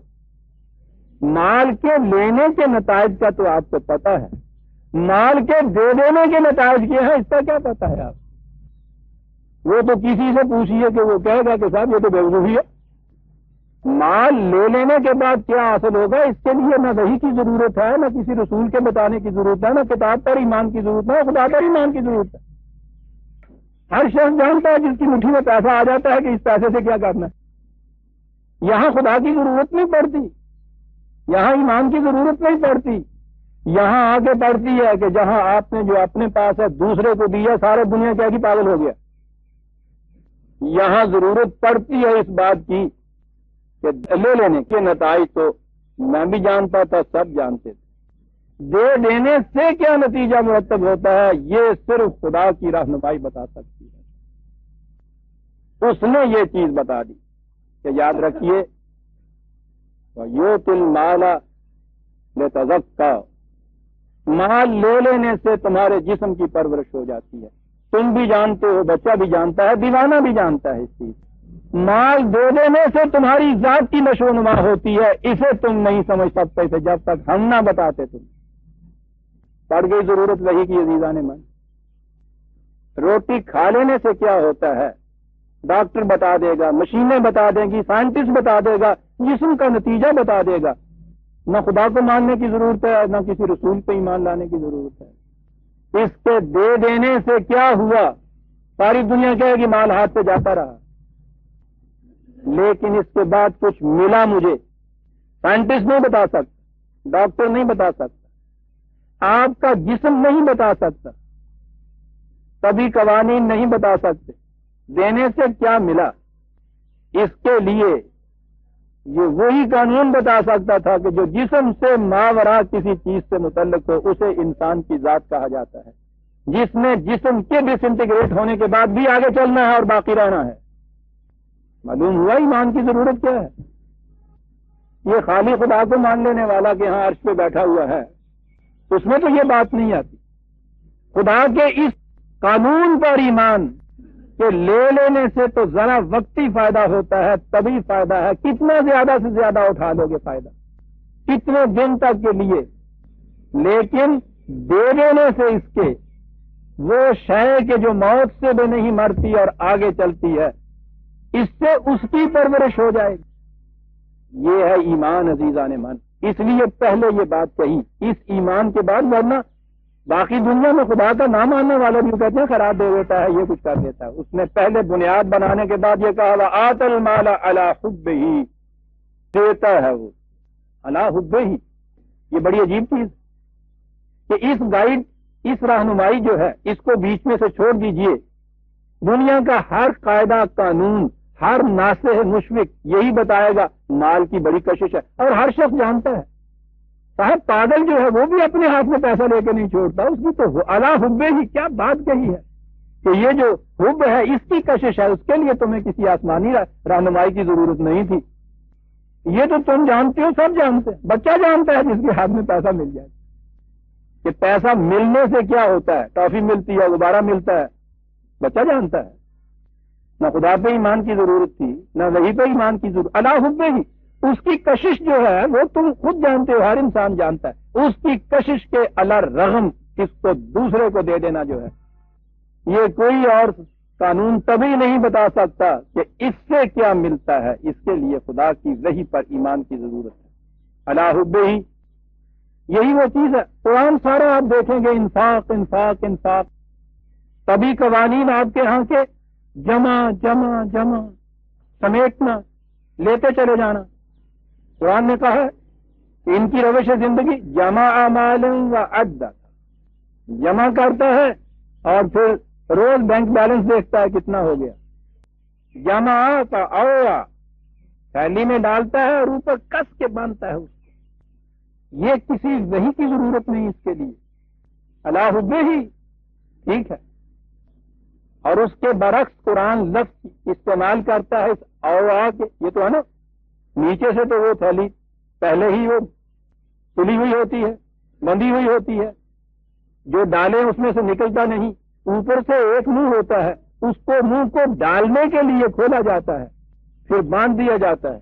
مال کے لینے کے نتائج کا تو آپ کو پتا ہے، مال کے دے دینے کے نتائج کیا ہے اس کا کیا پتا ہے آپ؟ وہ تو کسی سے پوچھیے کہ وہ کہے گا کہ صاحب یہ تو بیوقوفی ہے۔ مال لے لینے کے بعد کیا حاصل ہوگا، اس کے لیے نہ وحی کی ضرورت ہے، نہ کسی رسول کے بتانے کی ضرورت ہے، نہ کتاب پر ایمان کی ضرورت ہے، نہ خدا پر ایمان کی ضرورت ہے۔ ہر شخص جانتا ہے جس کی مٹھی میں پیسہ آ جاتا ہے کہ اس پیسے سے کیا کرنا ہے۔ یہاں خدا کی ضرورت نہیں پڑتی، یہاں ایمان کی ضرورت نہیں پڑتی، یہاں آگے پڑتی ہے کہ جہاں آپ نے جو اپنے پاس ہے دوسرے کو دیا، سارے دنیا کیا کی پاگل ہو گیا۔ یہاں ضرورت پڑتی ہے اس بات کی کہ لے لینے کے نتائج تو میں بھی جانتا تھا، سب جانتے تھے، دے دینے سے کیا نتیجہ مرتب ہوتا ہے یہ صرف خدا کی رہنمائی بتا سکتی ہے۔ اس نے یہ چیز بتا دی کہ یاد رکھیے وَيُؤْتِ الْمَالَ لِتَزَكَّىٰ، مال لے لینے سے تمہارے جسم کی پرورش ہو جاتی ہے، تم بھی جانتے ہو، بچہ بھی جانتا ہے، دیوانہ بھی جانتا ہے اس چیز۔ مال دے دینے سے تمہاری ذات کی نشو و نما ہوتی ہے، اسے تم نہیں سمجھ سکتے تھے جب تک ہم نہ بتاتے تم۔ پڑ گئی ضرورت وہی کی عزیزان من۔ روٹی کھا لینے سے کیا ہوتا ہے ڈاکٹر بتا دے گا، مشینیں بتا دیں گی، سائنٹسٹ بتا دے گا، جسم کا نتیجہ بتا دے گا۔ نہ خدا کو ماننے کی ضرورت ہے، نہ کسی رسول پہ ایمان لانے کی ضرورت ہے۔ اس کے دے دینے سے کیا ہوا، ساری دنیا کہے گی مال ہاتھ سے جاتا رہا، لیکن اس کے بعد کچھ ملا مجھے، سائنٹسٹ نہیں بتا سکتا، ڈاکٹر نہیں بتا سکتا، آپ کا جسم نہیں بتا سکتا، کبھی قوانین نہیں بتا سکتے۔ دینے سے کیا ملا، اس کے لیے یہ وہی قانون بتا سکتا تھا کہ جو جسم سے ماورا کسی چیز سے متعلق ہو اسے انسان کی ذات کہا جاتا ہے، جس میں جسم کے ڈس انٹیگریٹ ہونے کے بعد بھی آگے چلنا ہے اور باقی رہنا ہے۔ معلوم ہوا ایمان کی ضرورت کیا ہے۔ یہ خالی خدا کو مان لینے والا کہ ہاں عرش پہ بیٹھا ہوا ہے، اس میں تو یہ بات نہیں آتی۔ خدا کے اس قانون پر ایمان کہ لے لینے سے تو ذرا وقتی فائدہ ہوتا ہے، تبھی فائدہ ہے، کتنا زیادہ سے زیادہ اٹھا لو گے فائدہ، کتنے دن تک کے لیے، لیکن دے دینے سے اس کے وہ شے کہ جو موت سے بھی نہیں مرتی اور آگے چلتی ہے، اس سے اس کی پرورش ہو جائے گی۔ یہ ہے ایمان عزیزان من۔ اس لیے پہلے یہ بات کہی، اس ایمان کے بعد، ورنہ باقی دنیا میں خدا کا نام ماننے والے بھی کہتے ہیں خراب دے دیتا ہے، یہ کچھ کر دیتا ہے۔ اس نے پہلے بنیاد بنانے کے بعد یہ کہا وَآتَ الْمَالَ عَلَى حُبِّهِ، دیتا ہے وہ عَلَى حُبِّهِ۔ یہ بڑی عجیب چیز کہ اس گائیڈ، اس رہنمائی جو ہے اس کو بیچ میں سے چھوڑ دیجئے۔ دنیا کا ہر قاعدہ قانون، ہر ناصح مشفق یہی بتائے گا مال کی بڑی کشش ہے، اور ہر شخص جانتا ہے۔ صاحب پاگل جو ہے وہ بھی اپنے ہاتھ میں پیسہ لے کے نہیں چھوڑتا، اس کی تو علی حبہ ہی کیا بات کہی ہے کہ یہ جو حب ہے اس کی کشش ہے، اس کے لیے تمہیں کسی آسمانی رہنمائی کی ضرورت نہیں تھی، یہ تو تم جانتے ہو، سب جانتے ہیں، بچہ جانتا ہے جس کے ہاتھ میں پیسہ مل جائے کہ پیسہ ملنے سے کیا ہوتا ہے، ٹافی ملتی ہے، غبارہ ملتا ہے، بچہ جانتا ہے۔ نہ خدا پہ ایمان کی ضرورت تھی، نہ وحی پہ ایمان کی ضرورت، اللہ حب ہی، اس کی کشش جو ہے وہ تم خود جانتے ہو، ہر انسان جانتا ہے، اس کی کشش کے علی رغم اس کو دوسرے کو دے دینا جو ہے، یہ کوئی اور قانون تبھی نہیں بتا سکتا کہ اس سے کیا ملتا ہے، اس کے لیے خدا کی وحی پر ایمان کی ضرورت ہے۔ اللہ حب ہی، یہی وہ چیز ہے۔ قرآن سارا آپ دیکھیں گے انفاق انفاق انفاق، تبھی قوانین آپ کے ہاں کے جمع جمع جمع، سمیٹنا، لیتے چلے جانا۔ قرآن نے کہا ہے کہ ان کی روش زندگی جمع مال و عدہ، جمع کرتا ہے اور پھر روز بینک بیلنس دیکھتا ہے کتنا ہو گیا، جمع کا اوہ تھیلی میں ڈالتا ہے اور اوپر کس کے باندھتا ہے اس کو۔ یہ کسی وحی کی ضرورت نہیں اس کے لیے، اللہ حب ہی، ٹھیک ہے۔ اور اس کے برعکس قرآن لفظ استعمال کرتا ہے اس اوہ کے، یہ تو ہے نا، نیچے سے تو وہ تھیلی پہلے ہی وہ تلی ہوئی ہوتی ہے، بندھی ہوئی ہوتی ہے، جو ڈالیں اس میں سے نکلتا نہیں، اوپر سے ایک منہ ہوتا ہے، اس کو منہ کو ڈالنے کے لیے کھولا جاتا ہے، پھر باندھ دیا جاتا ہے۔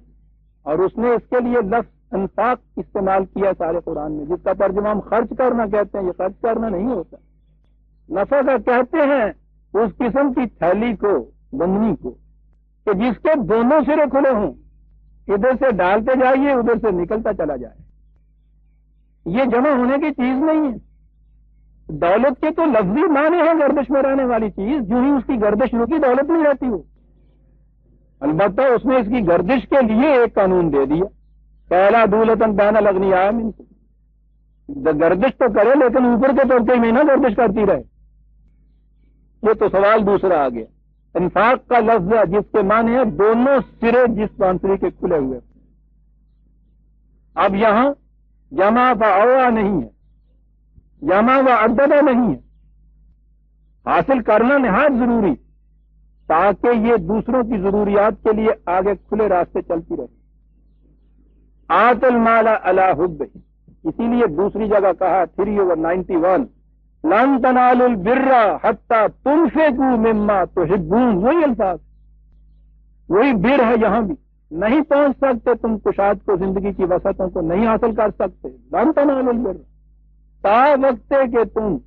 اور اس نے اس کے لیے لفظ انفاق استعمال کیا سارے قرآن میں، جس کا ترجمہ ہم خرچ کرنا کہتے ہیں، یہ خرچ کرنا نہیں ہوتا، نفع کا کہتے ہیں اس قسم کی تھیلی کو، بندنی کو، کہ جس کے دونوں سرے کھلے ہوں، ادھر سے ڈالتے جائیے ادھر سے نکلتا چلا جائے۔ یہ جمع ہونے کی چیز نہیں ہے۔ دولت کے تو لفظی معنی ہے گردش میں رہنے والی چیز، جو ہی اس کی گردش رکی دولت نہیں رہتی ہو۔ البتہ اس نے اس کی گردش کے لیے ایک قانون دے دیا، پہلا دولتن بین الاغنیاء منکم، گردش تو کرے لیکن اوپر کے طرف میں نہ گردش کرتی رہے۔ یہ تو سوال دوسرا آ گیا۔ انفاق کا لفظ ہے جس کے معنی ہے دونوں سرے جس بانسری کے کھلے ہوئے۔ اب یہاں جمع و اوہ نہیں ہے، جمع و عددہ نہیں ہے، حاصل کرنا نہایت ضروری تاکہ یہ دوسروں کی ضروریات کے لیے آگے کھلے راستے چلتی رہے۔ آت المال علی حب، اسی لیے دوسری جگہ کہا 3/91 لن تنالوا البر حتی تنفقوا مما تحبون، وہی الفاظ، وہی بر ہے یہاں بھی۔ نہیں پہنچ سکتے تم کشاد کو، زندگی کی وسعتوں کو نہیں حاصل کر سکتے، لن تنالوا البر، تا وقت کہ تم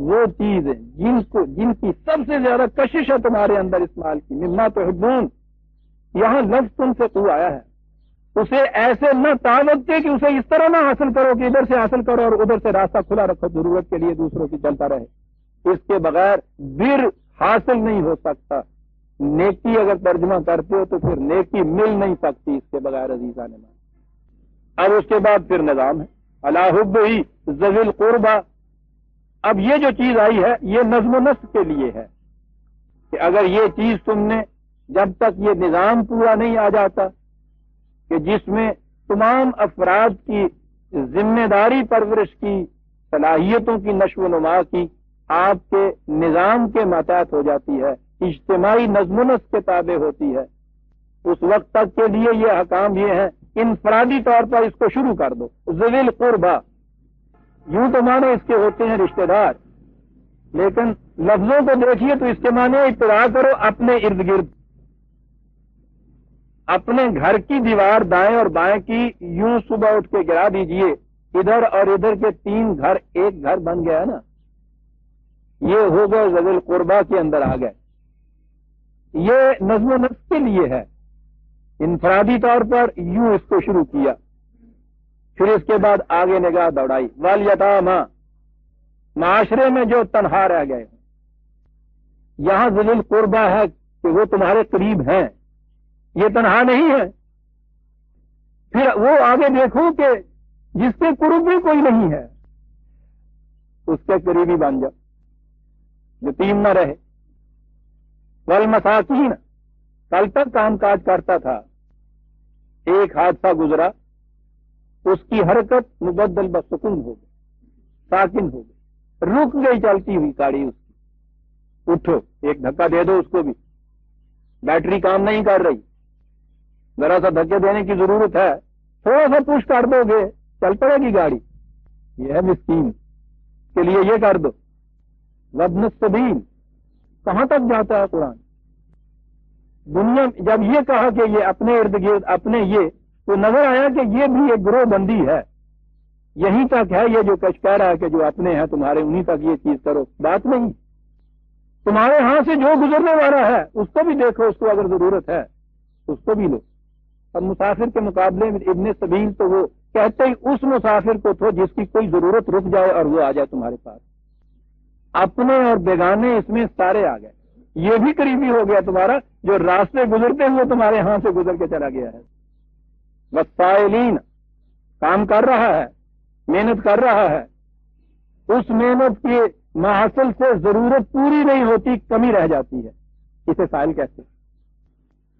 وہ چیزیں جن کی سب سے زیادہ کشش ہے تمہارے اندر اس مال کی، مما تحبون، یہاں لفظ تم سے تو آیا ہے، اسے ایسے نہ تعوق دے کہ اسے اس طرح نہ حاصل کرو کہ ادھر سے حاصل کرو اور ادھر سے راستہ کھلا رکھو ضرورت کے لیے دوسروں کی چلتا رہے۔ اس کے بغیر بر حاصل نہیں ہو سکتا۔ نیکی اگر ترجمہ کرتے ہو تو پھر نیکی مل نہیں سکتی اس کے بغیر عزیزان مان۔ اب اس کے بعد پھر نظام ہے علی حب ہی ذوی القربى۔ اب یہ جو چیز آئی ہے یہ نظم و نسق کے لیے ہے کہ اگر یہ چیز تم نے، جب تک یہ نظام پورا نہیں آ جاتا کہ جس میں تمام افراد کی ذمہ داری پرورش کی، صلاحیتوں کی نشو و نما کی آپ کے نظام کے ماتحت ہو جاتی ہے، اجتماعی نظم و نسق کے تابع ہوتی ہے، اس وقت تک کے لیے یہ حکام یہ ہیں انفرادی طور پر اس کو شروع کر دو۔ ذوی القربى، یوں تو معنی اس کے ہوتے ہیں رشتہ دار، لیکن لفظوں کو دیکھیے تو اس کے معنی اطلاع کرو اپنے ارد گرد، اپنے گھر کی دیوار دائیں اور بائیں کی یوں صبح اٹھ کے گرا دیجئے، ادھر اور ادھر کے 3 گھر ایک گھر بن گیا نا، یہ ہو گئے ذوی القربى کے اندر آ گئے۔ یہ نظم و نسق کے لیے ہے، انفرادی طور پر یوں اس کو شروع کیا، پھر اس کے بعد آگے نگاہ دوڑائی۔ والیتامی، معاشرے میں جو تنہا رہ گئے، یہاں ذوی القربى ہے کہ وہ تمہارے قریب ہیں، یہ تنہا نہیں ہے۔ پھر وہ آگے دیکھو کہ جس کے قرب بھی کوئی نہیں ہے اس کے قریبی بن جاؤ، یتیم نہ رہے۔ والمساکین، کل تک کام کاج کرتا تھا، ایک حادثہ گزرا، اس کی حرکت مبدل بسکون ہو گئی، ساکن ہو گئی، رک گئی چلتی ہوئی گاڑی اس کی، اٹھو ایک دھکا دے دو اس کو بھی، بیٹری کام نہیں کر رہی، ذرا سا دھکے دینے کی ضرورت ہے، تھوڑا سا پش کر دو گے چل پڑے گی گاڑی. یہ ہے مسکین کے لیے یہ کر دو. وابن السبیل کہاں تک جاتا ہے قرآن؟ دنیا جب یہ کہا کہ یہ اپنے ارد گرد اپنے یہ، تو نظر آیا کہ یہ بھی ایک گروہ بندی ہے. یہیں تک ہے یہ جو کچھ کہہ رہا ہے کہ جو اپنے ہیں تمہارے انہیں تک یہ چیز کرو، بات نہیں. تمہارے ہاں سے جو گزرنے والا ہے اس کو بھی دیکھو، اس کو اگر ضرورت ہے اس کو بھی لو. اب مسافر کے مقابلے میں ابن سبیل تو وہ کہتے ہی اس مسافر کو تھو جس کی کوئی ضرورت رک جائے اور وہ آ جائے تمہارے پاس. اپنے اور بیگانے اس میں سارے آ گئے. یہ بھی قریبی ہو گیا تمہارا جو راستے گزرتے ہوئے تمہارے ہاں سے گزر کے چلا گیا ہے. والسائلین کام کر رہا ہے، محنت کر رہا ہے، اس محنت کے محاصل سے ضرورت پوری نہیں ہوتی، کمی رہ جاتی ہے، اسے سائل کہتے ہیں.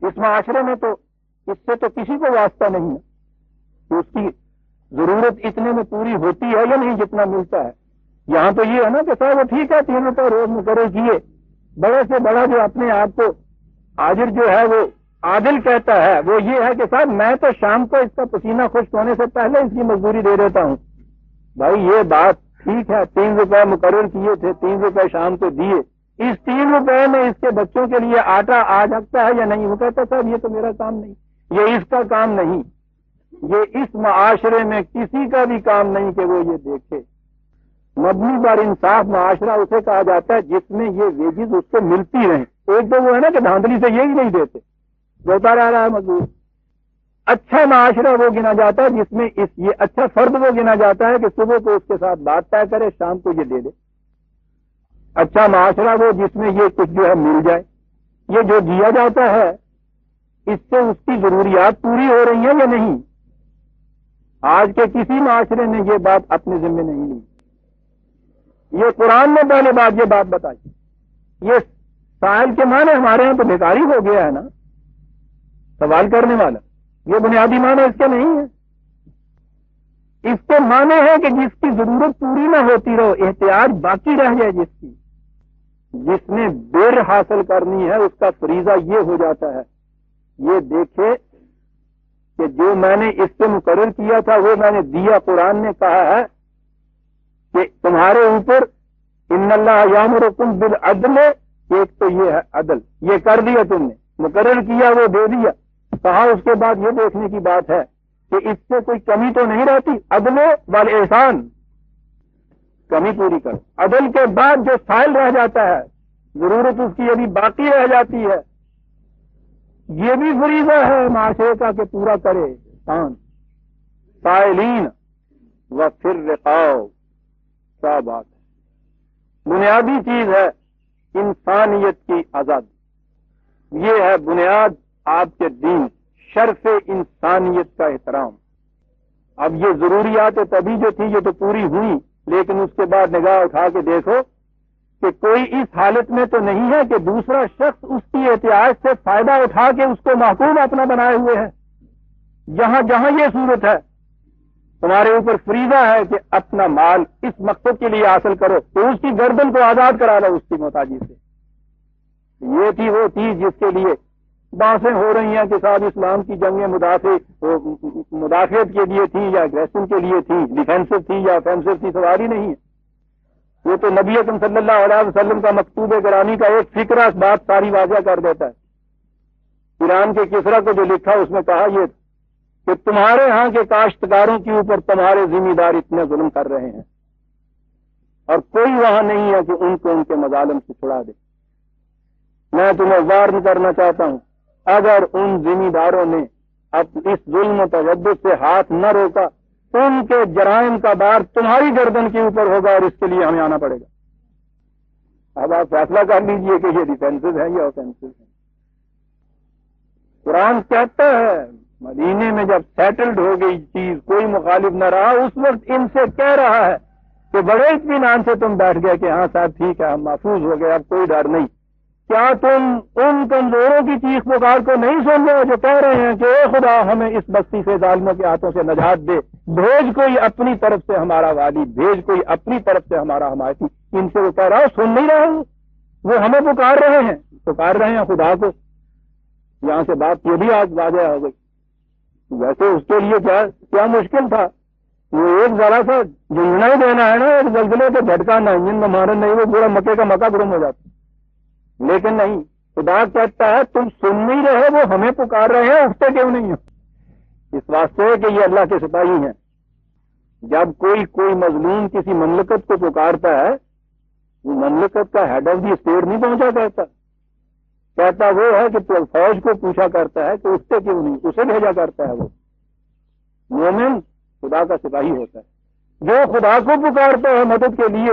اس معاشرے میں تو اس سے تو کسی کو واسطہ نہیں ہے کہ اس کی ضرورت اتنے میں پوری ہوتی ہے یا نہیں جتنا ملتا ہے. یہاں تو یہ ہے نا کہ صاحب وہ ٹھیک ہے 3 روپے روز مقرر کیے، بڑے سے بڑا جو اپنے آپ کو آجر جو ہے وہ عادل کہتا ہے وہ یہ ہے کہ صاحب میں تو شام کو اس کا پسینہ خشک ہونے سے پہلے اس کی مزدوری دے دیتا ہوں. بھائی یہ بات ٹھیک ہے، 3 روپے مقرر کیے تھے، 3 روپے شام کو دیے، اس 3 روپے میں اس کے بچوں کے لیے آٹا آ سکتا ہے یا نہیں؟ وہ کہتا صاحب یہ تو میرا کام نہیں، یہ اس کا کام نہیں، یہ اس معاشرے میں کسی کا بھی کام نہیں کہ وہ یہ دیکھے. مبنی بر انصاف معاشرہ اسے کہا جاتا ہے جس میں یہ ویجز اس کو ملتی رہیں. ایک تو وہ ہے نا کہ دھاندلی سے یہی نہیں دیتے، ہوتا رہ رہا ہے مزدور. اچھا معاشرہ وہ گنا جاتا ہے جس میں یہ اچھا فرد وہ گنا جاتا ہے کہ صبح کو اس کے ساتھ بات طے کرے، شام کو یہ دے دے. اچھا معاشرہ وہ جس میں یہ کچھ جو ہے مل جائے. یہ جو دیا جاتا ہے اس سے اس کی ضروریات پوری ہو رہی ہیں یا نہیں؟ آج کے کسی معاشرے نے یہ بات اپنے ذمے نہیں لی. یہ قرآن نے پہلے بات یہ بات بتائی. یہ سائل کے معنی ہمارے ہاں تو بیکاری ہو گیا ہے نا، سوال کرنے والا. یہ بنیادی معنی اس کے نہیں ہے. اس کے معنی ہے کہ جس کی ضرورت پوری نہ ہوتی رہو، احتیاج باقی رہ جائے. جس نے بیر حاصل کرنی ہے اس کا فریضہ یہ ہو جاتا ہے یہ دیکھے کہ جو میں نے اس سے مقرر کیا تھا وہ میں نے دیا. قرآن نے کہا ہے کہ تمہارے اوپر ان اللہ یامرکم بالعدل، ایک تو یہ ہے عدل، یہ کر دیا تم نے، مقرر کیا وہ دے دیا. کہا اس کے بعد یہ دیکھنے کی بات ہے کہ اس سے کوئی کمی تو نہیں رہتی. عدل والاحسان، کمی پوری کرو. عدل کے بعد جو سائل رہ جاتا ہے، ضرورت اس کی ابھی باقی رہ جاتی ہے، یہ بھی فریضہ ہے معاشرے کا کہ پورا کرے انسان. سائلین و پھر رقاؤ، کیا بات ہے. بنیادی چیز ہے انسانیت کی آزادی. یہ ہے بنیاد آپ کے دین، شرف انسانیت کا احترام. اب یہ ضروریات طبی جو تھی یہ تو پوری ہوئی، لیکن اس کے بعد نگاہ اٹھا کے دیکھو کہ کوئی اس حالت میں تو نہیں ہے کہ دوسرا شخص اس کی احتیاج سے فائدہ اٹھا کے اس کو محکوم اپنا بنائے ہوئے ہے. جہاں جہاں یہ صورت ہے تمہارے اوپر فریضہ ہے کہ اپنا مال اس مقصد کے لیے حاصل کرو، تو اس کی گردن کو آزاد کرا لو اس کی محتاجی سے. یہ تھی وہ چیز جس کے لیے بحثیں ہو رہی ہیں کہ صاحب اسلام کی جنگیں مدافعت کے لیے تھی یا اگریشن کے لیے تھی، ڈیفینسو تھی یا آفینسو تھی، سوال ہی نہیں ہے. وہ تو نبی اکرم صلی اللہ علیہ وسلم کا مکتوب گرامی کا ایک فکرہ اس بات ساری واضح کر دیتا ہے. ایران کے کسرا کو جو لکھا اس میں کہا یہ کہ تمہارے ہاں کے کاشتکاروں کے اوپر تمہارے ذمہ دار اتنے ظلم کر رہے ہیں اور کوئی وہاں نہیں ہے کہ ان کو ان کے مظالم سے چھڑا دے. میں تمہیں وارن کرنا چاہتا ہوں، اگر ان ذمہ داروں نے اب اس ظلم و تشدد سے ہاتھ نہ روکا ان کے جرائم کا بار تمہاری گردن کے اوپر ہوگا اور اس کے لیے ہمیں آنا پڑے گا. اب آپ فیصلہ کر لیجئے کہ یہ ڈیفینسو ہے یا آفینسو ہے. قرآن کہتا ہے مدینے میں جب سیٹلڈ ہو گئی چیز، کوئی مخالف نہ رہا، اس وقت ان سے کہہ رہا ہے کہ بڑے اطمینان سے تم بیٹھ گئے کہ ہاں صاحب ٹھیک ہے ہم محفوظ ہو گئے، اب کوئی ڈر نہیں. کیا تم ان کمزوروں کی چیخ پکار کو نہیں سن رہے جو کہہ رہے ہیں کہ اے خدا ہمیں اس بستی سے ظالموں کے ہاتھوں سے نجات دے، بھیج کوئی اپنی طرف سے ہمارا والی، بھیج کوئی اپنی طرف سے ہمارا حمایتی. ان سے وہ کہہ رہا ہے سن نہیں رہے ہیں، وہ ہمیں پکار رہے ہیں خدا کو. یہاں سے بات یہ بھی آج واضح ہو گئی ویسے اس کے لیے کیا مشکل تھا؟ وہ ایک ذرا سا جھنجھنا ہی دینا ہے نا، ایک زلزلے کا جھٹکا نہ انجن میں مارن نہیں، وہ پورا مکے کا مکہ گرم ہو جاتا۔ لیکن نہیں، خدا کہتا ہے تم سن نہیں رہے، وہ ہمیں پکار رہے ہیں، اٹھتے کیوں نہیں ہو؟ اس واسطے کہ یہ اللہ کے سپاہی ہیں۔ جب کوئی مظلوم کسی مملکت کو پکارتا ہے، وہ مملکت کا ہیڈ آف دی اسٹیٹ نہیں پہنچا کہتا وہ ہے کہ تو فوج کو پوچھا کرتا ہے کہ اٹھتے کیوں نہیں، اسے بھیجا کرتا ہے۔ وہ مومن خدا کا سپاہی ہوتا ہے، جو خدا کو پکارتا ہے مدد کے لیے،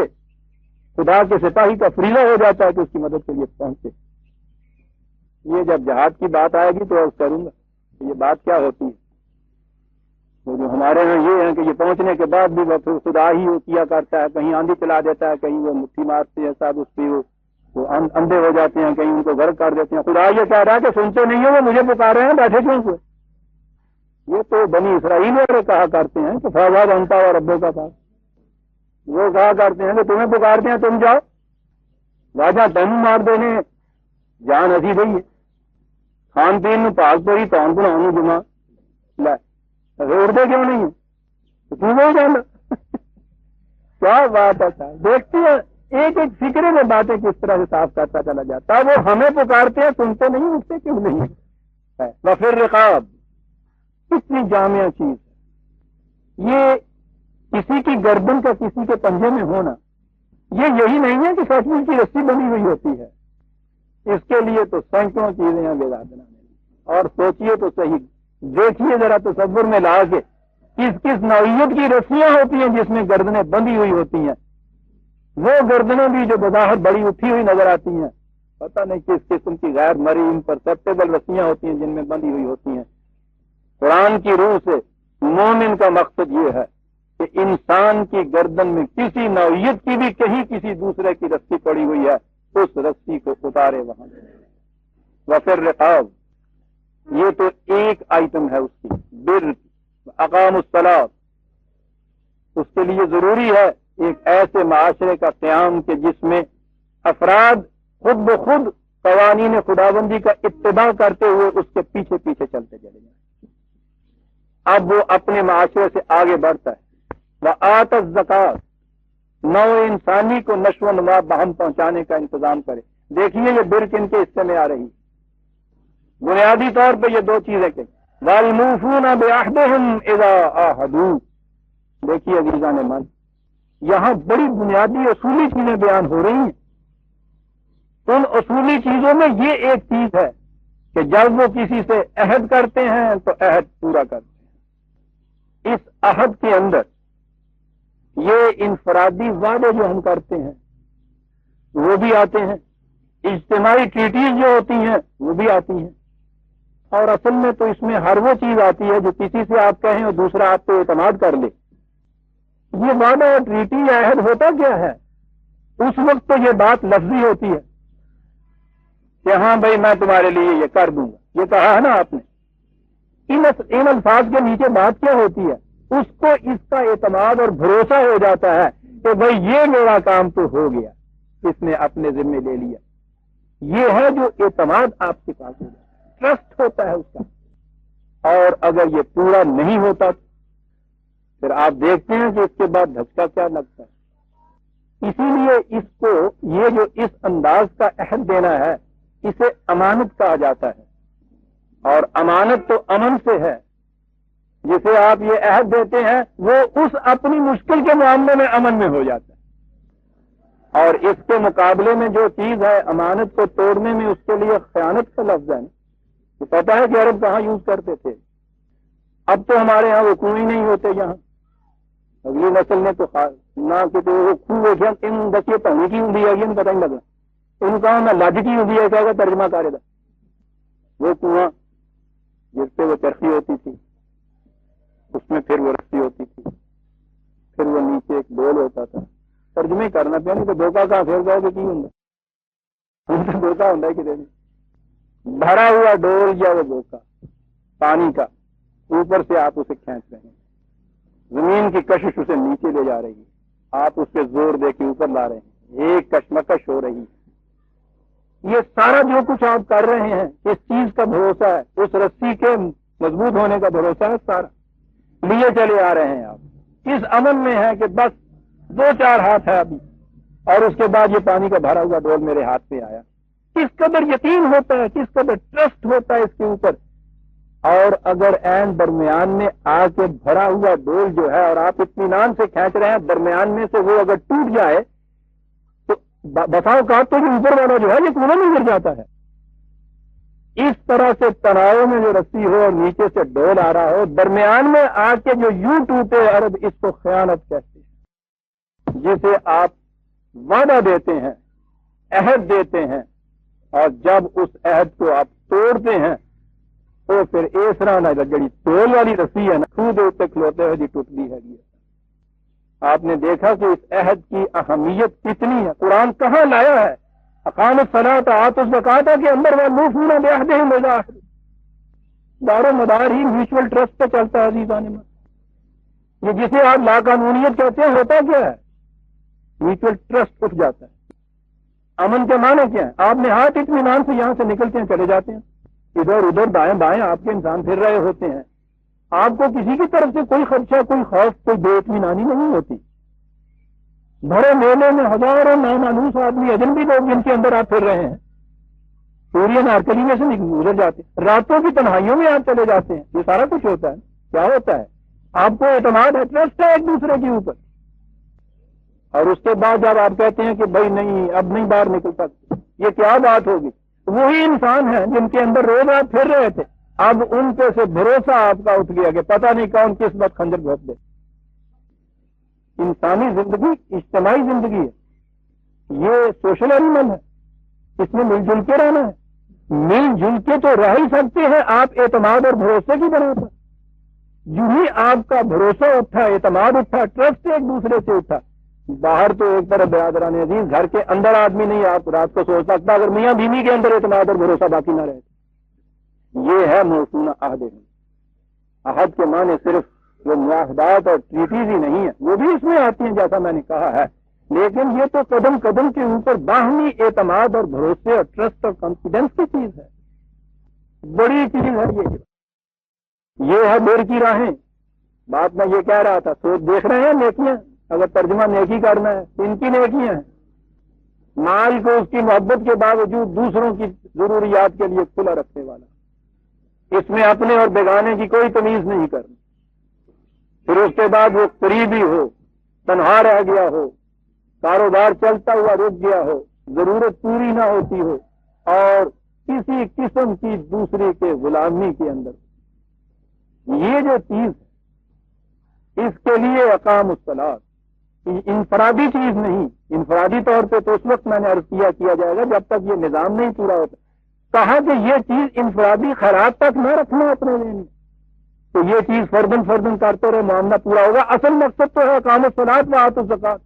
خدا کے سپاہی کا فریضہ ہو جاتا ہے کہ اس کی مدد کے لیے پہنچے۔ یہ جب جہاد کی بات آئے گی تو عرض کروں گا کہ یہ بات کیا ہوتی ہے۔ تو جو ہمارے یہاں یہ ہے کہ یہ پہنچنے کے بعد بھی وہ خدا ہی کیا کرتا ہے، کہیں آندھی چلا دیتا ہے، کہیں وہ مٹھی مارتے ہیں صاحب اس پہ وہ اندھے ہو جاتے ہیں، کہیں ان کو غرق کر دیتے ہیں۔ خدا یہ کہہ رہا ہے کہ سنتے نہیں ہو، وہ مجھے پکار رہے ہیں، بیٹھے کیوں ہوئے؟ یہ تو بنی اسرائیل والے کہا کرتے ہیں کہ فواد انتا اور ربوں کا پاس، وہ کہا کرتے ہیں کہ تمہیں پکارتے ہیں تم جاؤ، واجہ تین مار دینے جان اسی دئیے کھان پین میں پاک پڑی کون بناؤں جمع لے اڑتے کیوں نہیں ہے تو کیوں نہیں جانا؟ کیا بات ہے، دیکھتے ہیں ایک ایک فکرے میں باتیں کس طرح سے صاف کرتا چلا جاتا ہے۔ وہ ہمیں پکارتے ہیں، سنتے نہیں، اٹھتے کیوں نہیں ہے؟ وفر رقاب کتنی جامع چیز ہے یہ، کسی کی گردن کا کسی کے پنجے میں ہونا، یہ یہی نہیں ہے کہ سچ مچ کی رسی بنی ہوئی ہوتی ہے، اس کے لیے تو سینکڑوں چیزیں ہیں بے بنانے میں۔ اور سوچئے تو صحیح، دیکھیے ذرا تصور میں لا کے کس کس نوعیت کی رسیاں ہوتی ہیں جس میں گردنیں بندھی ہوئی ہوتی ہیں، وہ گردنیں بھی جو بظاہر بڑی اٹھی ہوئی نظر آتی ہیں، پتہ نہیں کس قسم کی غیر مری امپرسیپٹیبل رسیاں ہوتی ہیں جن میں بندھی ہوئی ہوتی ہیں۔ قرآن کی روح سے مومن کا مقصد یہ ہے کہ انسان کی گردن میں کسی نوعیت کی بھی کہیں کسی دوسرے کی رسی پڑی ہوئی ہے، اس رسی کو اتارے وہاں۔ وفر رقاب یہ تو ایک آئٹم ہے اس کی، بر اقام الصلاۃ، اس کے لیے ضروری ہے ایک ایسے معاشرے کا قیام کہ جس میں افراد خود بخود قوانین خداوندی کا اتباع کرتے ہوئے اس کے پیچھے پیچھے چلتے چلے جائیں۔ اب وہ اپنے معاشرے سے آگے بڑھتا ہے، وآت الزکوٰۃ، نو انسانی کو نشو و نما باہم پہنچانے کا انتظام کرے۔ دیکھیے یہ بر کن کے حصے میں آ رہی، بنیادی طور پہ یہ دو چیزیں کہ وَالْمُوفُونَ بِعَهْدِهِمْ إِذَا عَاهَدُوا۔ دیکھیے عزیزان من، یہاں بڑی بنیادی اصولی چیزیں بیان ہو رہی ہیں۔ ان اصولی چیزوں میں یہ ایک چیز ہے کہ جب وہ کسی سے عہد کرتے ہیں تو عہد پورا کرتے ہیں۔ اس عہد کے اندر یہ انفرادی وعدے جو ہم کرتے ہیں وہ بھی آتے ہیں، اجتماعی ٹریٹیز جو ہوتی ہیں وہ بھی آتی ہیں، اور اصل میں تو اس میں ہر وہ چیز آتی ہے جو کسی سے آپ کہیں اور دوسرا آپ کو اعتماد کر لے۔ یہ وعدہ اور ٹریٹی یا عہد ہوتا کیا ہے؟ اس وقت تو یہ بات لفظی ہوتی ہے کہ ہاں بھائی میں تمہارے لیے یہ کر دوں گا، یہ کہا ہے نا آپ نے۔ ان الفاظ کے نیچے بات کیا ہوتی ہے؟ اس کو اس کا اعتماد اور بھروسہ ہو جاتا ہے کہ بھائی یہ میرا کام تو ہو گیا، اس نے اپنے ذمہ لے لیا۔ یہ ہے جو اعتماد آپ کے پاس ہو جاتا ہے، ٹرسٹ ہوتا ہے اس کا۔ اور اگر یہ پورا نہیں ہوتا پھر آپ دیکھتے ہیں کہ اس کے بعد دھچکا کیا لگتا ہے۔ اسی لیے اس کو یہ جو اس انداز کا عہد دینا ہے اسے امانت کہا جاتا ہے، اور امانت تو امن سے ہے۔ جسے آپ یہ عہد دیتے ہیں وہ اس اپنی مشکل کے معاملے میں امن میں ہو جاتا ہے، اور اس کے مقابلے میں جو چیز ہے امانت کو توڑنے میں اس کے لیے خیانت کا لفظ ہے۔ تو پتہ ہے کہ عرب کہاں یوز کرتے تھے؟ اب تو ہمارے ہاں وہ کنویں نہیں ہوتے یہاں، اگلی نسل نے تو نہ کہ وہ خوہ ان دسیے پانی کی ہوں ہے یہ پتہ نہیں لگا، ان کا میں لج کی ہوں ہے کیا ترجمہ کرے گا۔ وہ کنواں جس پہ وہ چرخی ہوتی تھی، اس میں پھر وہ رسی ہوتی تھی، پھر وہ نیچے ایک ڈول ہوتا تھا۔ ترجمے کرنا پہ نہیں تو دھوکا کہاں پھر گا کہ کی ہوں دھوکا ہوں کہ بھرا ہوا ڈول یا وہ دھوکا پانی کا، اوپر سے آپ اسے کھینچ رہے ہیں، زمین کی کشش اسے نیچے لے جا رہی ہے، آپ اس پہ زور دے کے اوپر لا رہے ہیں، ایک کشمکش ہو رہی ہے۔ یہ سارا جو کچھ آپ کر رہے ہیں اس چیز کا بھروسہ ہے، اس رسی کے مضبوط ہونے کا بھروسہ ہے سارا، لیے چلے آ رہے ہیں آپ، اس امن میں ہے کہ بس 2-4 ہاتھ ہے ابھی، اور اس کے بعد یہ پانی کا بھرا ہوا ڈول میرے ہاتھ پہ آیا۔ کس قدر یقین ہوتا ہے، کس قدر ٹرسٹ ہوتا ہے اس کے اوپر۔ اور اگر عین درمیان میں آ کے بھرا ہوا ڈول جو ہے اور آپ اطمینان سے کھینچ رہے ہیں، درمیان میں سے وہ اگر ٹوٹ جائے تو بتاؤ کا تو یہ اوپر والا جو ہے یہ کنویں میں گر جاتا ہے۔ اس طرح سے تناؤ میں جو رسی ہو اور نیچے سے ڈول آ رہا ہو، درمیان میں آ کے جو یوں ٹوٹے عرب، اس کو خیانت کہتے ہیں، جسے آپ وعدہ دیتے ہیں، عہد دیتے ہیں، اور جب اس عہد کو آپ توڑتے ہیں تو پھر اس طرح نہ جڑی تول والی رسی ہے نا، خود اتنے کھلوتے ہوئے جی ٹوٹتی ہے۔ آپ نے دیکھا کہ اس عہد کی اہمیت کتنی ہے، قرآن کہاں لایا ہے؟ اقام الصلاۃ آتوا الزکوٰۃ کے اندر والموفون بعہدہم اذا عاہدوا، دار و مدار ہی میوچل ٹرسٹ پہ چلتا ہے عزیزان۔ یہ جسے آپ لا قانونیت کہتے ہیں، ہوتا کیا ہے؟ میوچل ٹرسٹ اٹھ جاتا ہے۔ امن کے معنی کیا ہے؟ آپ نے ہاتھ اطمینان سے یہاں سے نکلتے ہیں، چلے جاتے ہیں، ادھر ادھر دائیں بائیں آپ کے انسان پھر رہے ہوتے ہیں، آپ کو کسی کی طرف سے کوئی خدشہ، کوئی خوف، کوئی بے اطمینانی نہیں ہوتی۔ بڑے میلے میں ہزاروں نامانوس آدمی، اجنبی لوگ جن کے اندر آپ پھر رہے ہیں، سوریہ نارکلی میں سے گزر جاتے ہیں، راتوں کی تنہائیوں میں آپ چلے جاتے ہیں، یہ سارا کچھ ہوتا ہے۔ کیا ہوتا ہے؟ آپ کو اعتماد ہے، ٹرسٹ ہے ایک دوسرے کے اوپر۔ اور اس کے بعد جب آپ کہتے ہیں کہ بھائی نہیں اب نہیں باہر نکل سکتے، یہ کیا بات ہوگی؟ وہی انسان ہیں جن کے اندر روز آپ پھر رہے تھے، اب ان پہ سے بھروسہ آپ کا اٹھ گیا کہ پتہ نہیں کون کس وقت خنجر گھونپ دے۔ انسانی زندگی اجتماعی زندگی ہے، یہ سوشل اینیمل ہے، اس میں مل جل کے رہنا ہے۔ مل جل کے تو رہ ہی سکتے ہیں آپ اعتماد اور بھروسے کی بنا پر۔ جو ہی آپ کا بھروسہ اٹھا، اعتماد اٹھا، ٹرسٹ ایک دوسرے سے اٹھا، باہر تو ایک طرف برادران عزیز، گھر کے اندر آدمی نہیں آپ رات کو سوچ سکتا اگر میاں بیوی کے اندر اعتماد اور بھروسہ باقی نہ رہے۔ یہ ہے موصون عہد۔ عہد کے معنی صرف وہ معاہدات اور ٹریٹیز ہی نہیں ہے، وہ بھی اس میں آتی ہیں جیسا میں نے کہا ہے، لیکن یہ تو قدم قدم کے اوپر باہمی اعتماد اور بھروسے اور ٹرسٹ اور کانفیڈنس کی چیز ہے، بڑی چیز ہے یہ ہے دیر کی راہیں۔ بات میں یہ کہہ رہا تھا، سوچ دیکھ رہے ہیں نیکیاں، اگر ترجمہ نیکی کرنا ہے، ان کی نیکیاں ہیں۔ مال کو اس کی محبت کے باوجود دوسروں کی ضروریات کے لیے کھلا رکھنے والا، اس میں اپنے اور بیگانے کی کوئی تمیز نہیں کرنی۔ پھر اس کے بعد وہ قریبی ہو، تنہا رہ گیا ہو، کاروبار چلتا ہوا رک گیا ہو، ضرورت پوری نہ ہوتی ہو، اور کسی قسم کی دوسری کے غلامی کے اندر، یہ جو چیز اس کے لیے اقام الصلاۃ انفرادی چیز نہیں۔ انفرادی طور پہ تو اس وقت میں نے عرض کیا جائے گا جب تک یہ نظام نہیں پورا ہوتا۔ کہا کہ یہ چیز انفرادی خیرات تک نہ رکھنا اپنے ذہن میں، تو یہ چیز فردن فردن کرتے رہے، معاملہ پورا ہوگا۔ اصل مقصد تو ہے اقام الصلاۃ و آتوا الزکوٰۃ،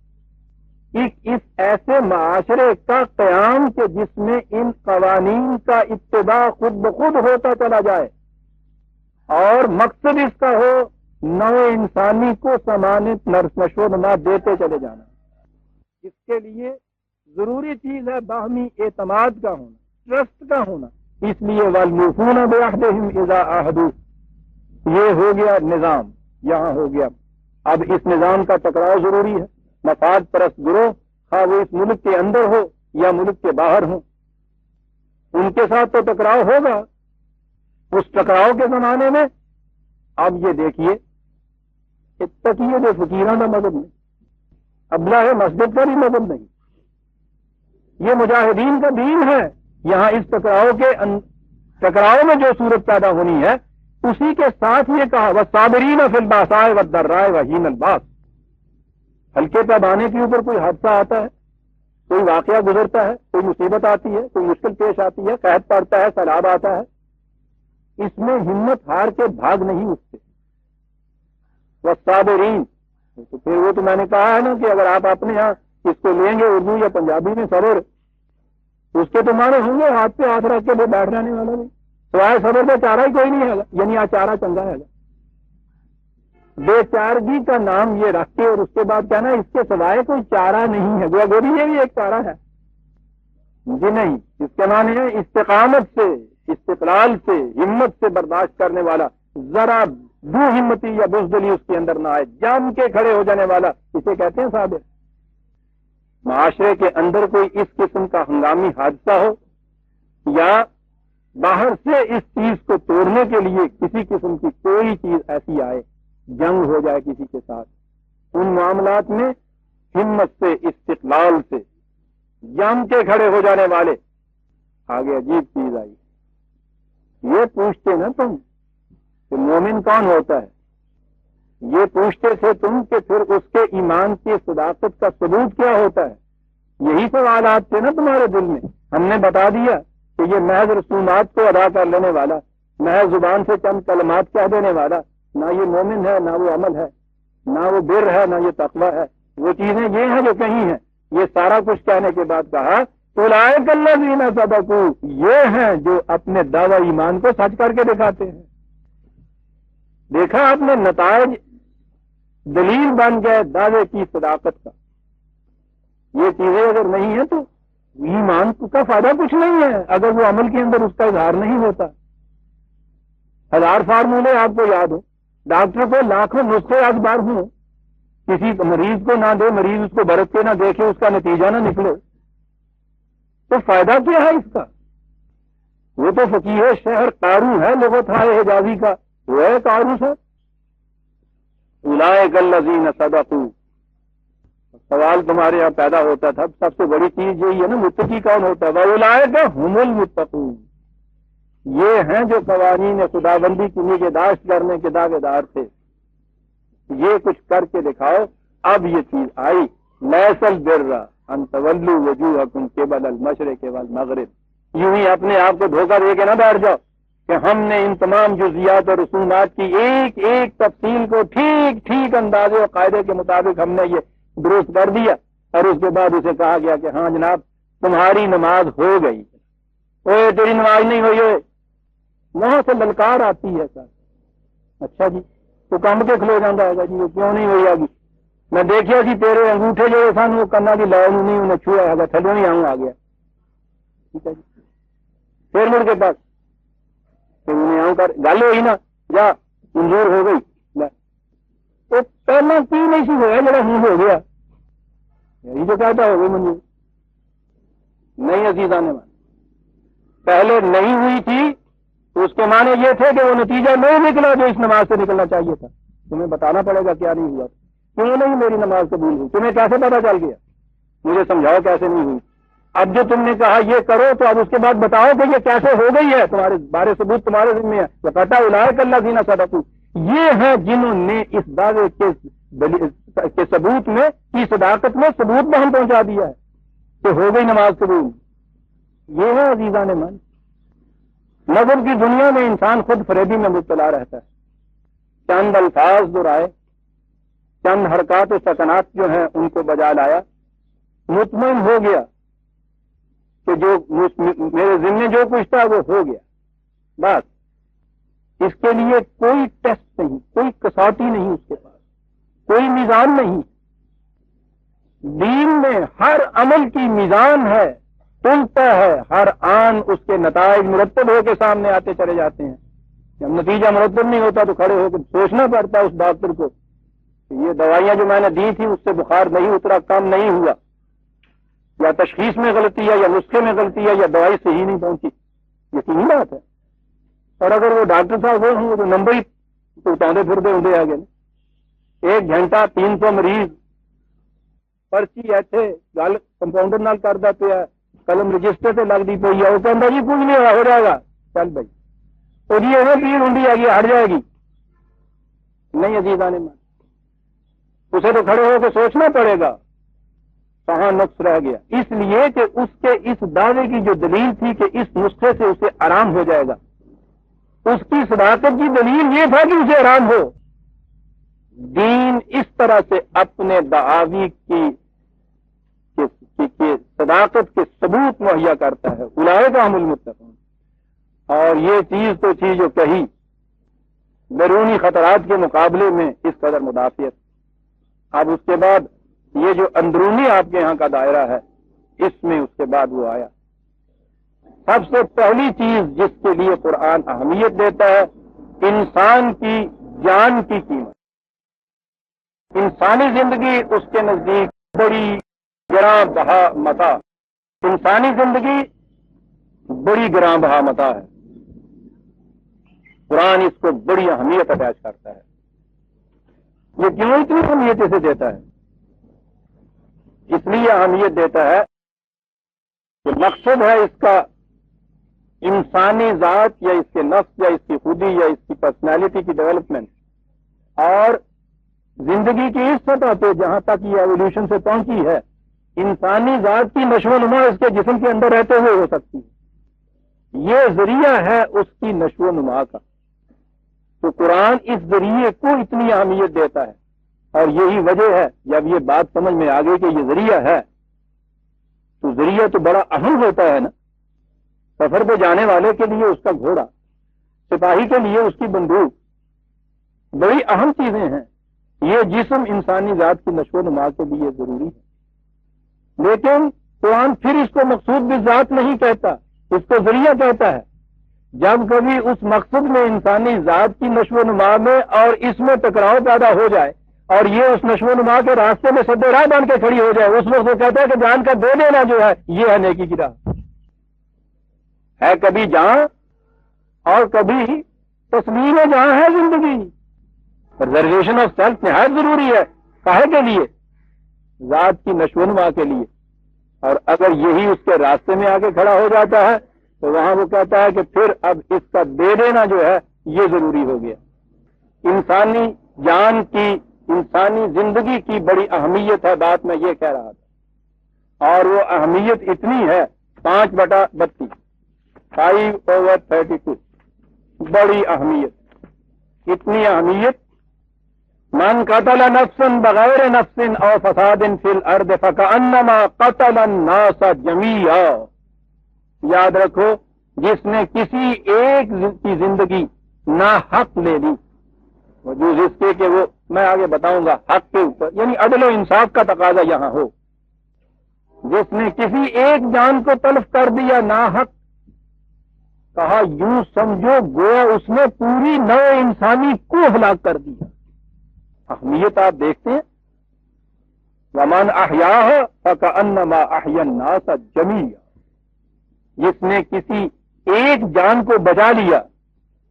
اس ایسے معاشرے کا قیام کہ جس میں ان قوانین کا اتباع خود بخود ہوتا چلا جائے، اور مقصد اس کا ہو نو انسانی کو سمانت نشو و نما دیتے چلے جانا۔ اس کے لیے ضروری چیز ہے باہمی اعتماد کا ہونا، ٹرسٹ کا ہونا۔ اس لیے والموفون بعہدہم اذا عاہدوا، یہ ہو گیا نظام، یہاں ہو گیا۔ اب اس نظام کا ٹکراؤ ضروری ہے۔ مفاد پرست گروہ، خواہ وہ اس ملک کے اندر ہو یا ملک کے باہر ہو، ان کے ساتھ تو ٹکراؤ ہوگا۔ اس ٹکراؤ کے زمانے میں اب یہ دیکھیے، تقیہ جو فقیران کا مذہب نہیں، ابلہ مسجد کا بھی مذہب نہیں، یہ مجاہدین کا دین ہے۔ یہاں اس ٹکراؤ میں جو صورت پیدا ہونی ہے، اسی کے ساتھ یہ کہا والصابرین فی الباساء والضراء وحین الباس۔ ہلکے پیمانے کے اوپر کوئی حادثہ آتا ہے، کوئی واقعہ گزرتا ہے، کوئی مصیبت آتی ہے، کوئی مشکل پیش آتی ہے، قحط پڑتا ہے، سیلاب آتا ہے، اس میں ہمت ہار کے بھاگ نہیں اٹھتے۔ والصابرین، تو پھر وہ تو میں نے کہا ہے نا کہ اگر آپ اپنے یہاں اس کو لیں گے اردو یا پنجابی میں صبر، اس کے تو معنی ہوں گے ہاتھ پہ ہاتھ رکھ کے وہ بیٹھ جانے والا بھی، سوائے صبر کا چارہ ہی کوئی نہیں ہے، یعنی چارہ چنگا ہے۔ بے چارگی کا نام یہ رکھ کے اور اس کے بعد کہنا اس کے سوائے کوئی چارہ نہیں ہے، گویا یہ بھی ایک چارہ ہے جی نہیں۔ اس کے معنی ہے استقامت سے، استقلال سے، ہمت سے برداشت کرنے والا ذرا دو ہمتی یا بزدلی اس کے اندر نہ آئے، جم کے کھڑے ہو جانے والا، اسے کہتے ہیں صابر۔ معاشرے کے اندر کوئی اس قسم کا ہنگامی حادثہ ہو یا باہر سے اس چیز کو توڑنے کے لیے کسی قسم کی کوئی چیز ایسی آئے، جنگ ہو جائے کسی کے ساتھ، ان معاملات میں ہمت سے، استقلال سے جم کے کھڑے ہو جانے والے۔ آگے عجیب چیز آئی، یہ پوچھتے نا تم کہ مومن کون ہوتا ہے، یہ پوچھتے تھے تم کہ پھر اس کے ایمان کی صداقت کا ثبوت کیا ہوتا ہے، یہی سوالات تھے نا تمہارے دل میں۔ ہم نے بتا دیا کہ یہ محض رسومات کو ادا کر لینے والا، محض زبان سے چند کلمات کہہ دینے والا، نہ یہ مومن ہے، نہ وہ عمل ہے، نہ وہ بر ہے، نہ یہ تقوی ہے، وہ چیزیں یہ ہیں جو کہیں ہیں۔ یہ سارا کچھ کہنے کے بعد کہا اولئک الذین صدقوا، یہ ہیں جو اپنے دعوی ایمان کو سچ کر کے دکھاتے ہیں۔ دیکھا آپ نے، نتائج دلیل بن گئے دعوے کی صداقت کا۔ یہ چیزیں اگر نہیں ہیں تو ایمان کا فائدہ کچھ نہیں ہے اگر وہ عمل کے اندر اس کا اظہار نہیں ہوتا۔ ہزار فارمولے آپ کو یاد ہو، ڈاکٹر کو لاکھوں نسخے اخبار ہوں، کسی مریض کو نہ دے، مریض اس کو برت کے نہ دیکھے، اس کا نتیجہ نہ نکلے، تو فائدہ کیا ہے اس کا؟ وہ تو فقیہ شہر قارو ہے، لغت ہے حجازی کا، وہ ہے قارو سے۔ اولئک الذین صدقوا، سوال تمہارے یہاں پیدا ہوتا تھا، سب سے بڑی چیز یہی ہے نا، متقی کون ہوتا ہے؟ وَأُولَئِكَ هُمُ الْمُتَّقُونَ، یہ ہیں جو قوانین خداوندی کی نگہداشت کرنے کے دعوے دار تھے۔ یہ کچھ کر کے دکھاؤ۔ اب یہ چیز آئی، لَيْسَ الْبِرَّ أَن تَوَلُّوا وُجُوهَكُمْ قِبَلَ الْمَشْرِقِ وَالْمَغْرِبِ، یوں ہی اپنے آپ کو دھوکہ دے کے نہ بیٹھ جاؤ کہ ہم نے ان تمام جزیات اور رسومات کی ایک ایک تفصیل کو ٹھیک ٹھیک اندازے اور قاعدے کے مطابق ہم نے یہ درست کر دیا، اور اس کے بعد اسے کہا گیا کہ ہاں جناب تمہاری نماز ہو گئی، اوے تیری نماز نہیں ہوئی ہے، وہاں سے للکار آتی ہے سر۔ اچھا جی، تو کم کے کھلو جانا ہے جی، وہ کیوں نہیں ہوئی آگی؟ میں دیکھیا جی تیرے انگوٹھے جو سن وہ کنا کی لائن نہیں انہیں چھویا ہے، تھلوں ہی آؤں آ گیا۔ ٹھیک ہے جی، پھر مڑ کے پاس پھر انہیں آؤں کر گل ہوئی نا، یا منظور ہو گئی، تو پہلے کی نہیں سی ہوا جڑا ہوں ہو گیا، یہی تو کہتا ہو گئی منظور نہیں۔ عزیزان نے پہلے نہیں ہوئی تھی تو اس کے معنی یہ تھے کہ وہ نتیجہ نہیں نکلا جو اس نماز سے نکلنا چاہیے تھا۔ تمہیں بتانا پڑے گا کیا نہیں ہوا، کیوں نہیں میری نماز قبول ہوئی، تمہیں کیسے پتا چل گیا؟ مجھے سمجھاؤ کیسے نہیں ہوئی۔ اب جو تم نے کہا یہ کرو، تو اب اس کے بعد بتاؤ کہ یہ کیسے ہو گئی ہے، تمہارے بارے ثبوت تمہارے ذمہ ہے۔ وَقَطَعَ أُولَئِكَ الَّذِينَ صَدَقُوا، یہ ہیں جنہوں نے اس دعوے کے ثبوت میں کی صداقت میں ثبوت میں ہم پہنچا دیا ہے کہ ہو گئی نماز قبول۔ یہ ہے عزیزان من، نظر کی دنیا میں انسان خود فریبی میں مبتلا رہتا ہے، چند الفاظ دہرائے، چند حرکات و سکنات جو ہیں ان کو بجا لایا، مطمئن ہو گیا کہ جو میرے ذمہ جو کچھ تھا وہ ہو گیا، بس اس کے لیے کوئی ٹیسٹ نہیں، کوئی کسوٹی نہیں، اس کے پاس کوئی میزان نہیں۔ دین میں ہر عمل کی میزان ہے، تلتا ہے، ہر آن اس کے نتائج مرتب ہو کے سامنے آتے چلے جاتے ہیں۔ جب نتیجہ مرتب نہیں ہوتا تو کھڑے ہو کے سوچنا پڑتا ہے اس ڈاکٹر کو کہ یہ دوائیاں جو میں نے دی تھی اس سے بخار نہیں اترا، کم نہیں ہوا، یا تشخیص میں غلطی ہے، یا نسخے میں غلطی ہے، یا دوائی صحیح نہیں پہنچی، یقینی بات ہے۔ اور اگر وہ ڈاکٹر صاحب وہ ہوں تو نمبر ہی اتارے پھرتے ہوں آگے، 1 گھنٹہ 300 مریض، پرچی ایتھے گل کمپاؤنڈر نال کردا پیا، قلم رجسٹر سے لگتی پی ہے، وہ کہتا جی کچھ نہیں ہوا، ہو جائے گا، چل بھائی وہ جی ایویں پیڑ ہوں گی ہٹ جائے گی، نہیں عزیزان من، اسے تو کھڑے ہو کے سوچنا پڑے گا کہاں نقص رہ گیا، اس لیے کہ اس کے اس دعوے کی جو دلیل تھی کہ اس نسخے سے اسے آرام ہو جائے گا، اس کی صداقت کی دلیل یہ تھا کہ اسے آرام ہو۔ دین اس طرح سے اپنے دعاوی کی صداقت کے ثبوت مہیا کرتا ہے، اولئک هم المتقون۔ اور یہ چیز تو تھی جو کہی بیرونی خطرات کے مقابلے میں اس قدر مدافعت۔ اب اس کے بعد یہ جو اندرونی آپ کے یہاں کا دائرہ ہے، اس میں اس کے بعد وہ آیا، سب سے پہلی چیز جس کے لیے قرآن اہمیت دیتا ہے انسان کی جان کی قیمت، انسانی زندگی اس کے نزدیک بڑی گراں بہا متاع، انسانی زندگی بڑی گراں بہا متاع ہے۔ قرآن اس کو بڑی اہمیت اٹیچ کرتا ہے۔ یہ کیوں اتنی اہمیت اسے دیتا ہے؟ اس لیے اہمیت دیتا ہے کہ مقصد ہے اس کا انسانی ذات یا اس کے نفس یا اس کی خودی یا اس کی پرسنالٹی کی ڈیولپمنٹ، اور زندگی کی اس سطح پہ جہاں تک یہ ایولیوشن سے پہنچی ہے، انسانی ذات کی نشو و نما اس کے جسم کے اندر رہتے ہوئے ہو سکتی ہے۔ یہ ذریعہ ہے اس کی نشو و نما کا۔ تو قرآن اس ذریعے کو اتنی اہمیت دیتا ہے، اور یہی وجہ ہے جب یہ بات سمجھ میں آ گئی کہ یہ ذریعہ ہے، تو ذریعہ تو بڑا اہم ہوتا ہے نا۔ سفر پہ جانے والے کے لیے اس کا گھوڑا، سپاہی کے لیے اس کی بندوق، بڑی اہم چیزیں ہیں۔ یہ جسم انسانی ذات کی نشو و نما کے لیے ضروری ہے، لیکن قرآن پھر اس کو مقصود بھی ذات نہیں کہتا، اس کو ذریعہ کہتا ہے۔ جب کبھی اس مقصد میں انسانی ذات کی نشو و نما میں اور اس میں ٹکراؤ پیدا ہو جائے اور یہ اس نشو و نما کے راستے میں سد راہ بن کے کھڑی ہو جائے، اس وقت وہ کہتا ہے کہ جان کا دے دینا جو ہے یہ ہے نیکی کی راہ، ہے کبھی جان اور کبھی تسلیم جہاں ہے زندگی۔ ریزرویشن آف سیلف نہایت ضروری ہے، کاہے کے لیے؟ ذات کی نشو و نما کے لیے۔ اور اگر یہی اس کے راستے میں آ کے کھڑا ہو جاتا ہے تو وہاں وہ کہتا ہے کہ پھر اب اس کا دے دینا جو ہے یہ ضروری ہو گیا۔ انسانی جان کی، انسانی زندگی کی بڑی اہمیت ہے، بات میں یہ کہہ رہا تھا، اور وہ اہمیت اتنی ہے 5/32، 5/32، بڑی اہمیت، اتنی اہمیت۔ من قتل نفسا بغیر نفس او فساد فی الارض فکأنما قتل الناس جمیعا۔ یاد رکھو، جس نے کسی ایک کی زندگی ناحق لے لی، وجوز اس کے کہ وہ میں آگے بتاؤں گا حق کے اوپر، یعنی عدل و انصاف کا تقاضا یہاں ہو، جس نے کسی ایک جان کو تلف کر دیا ناحق، کہا یوں سمجھو گویا اس نے پوری نو انسانی کو ہلاک کر دیا۔ اہمیت آپ دیکھتے ہیں، ومن احیاہ فکأنما احیا الناس جمیعا، جس نے کسی ایک جان کو بچا لیا،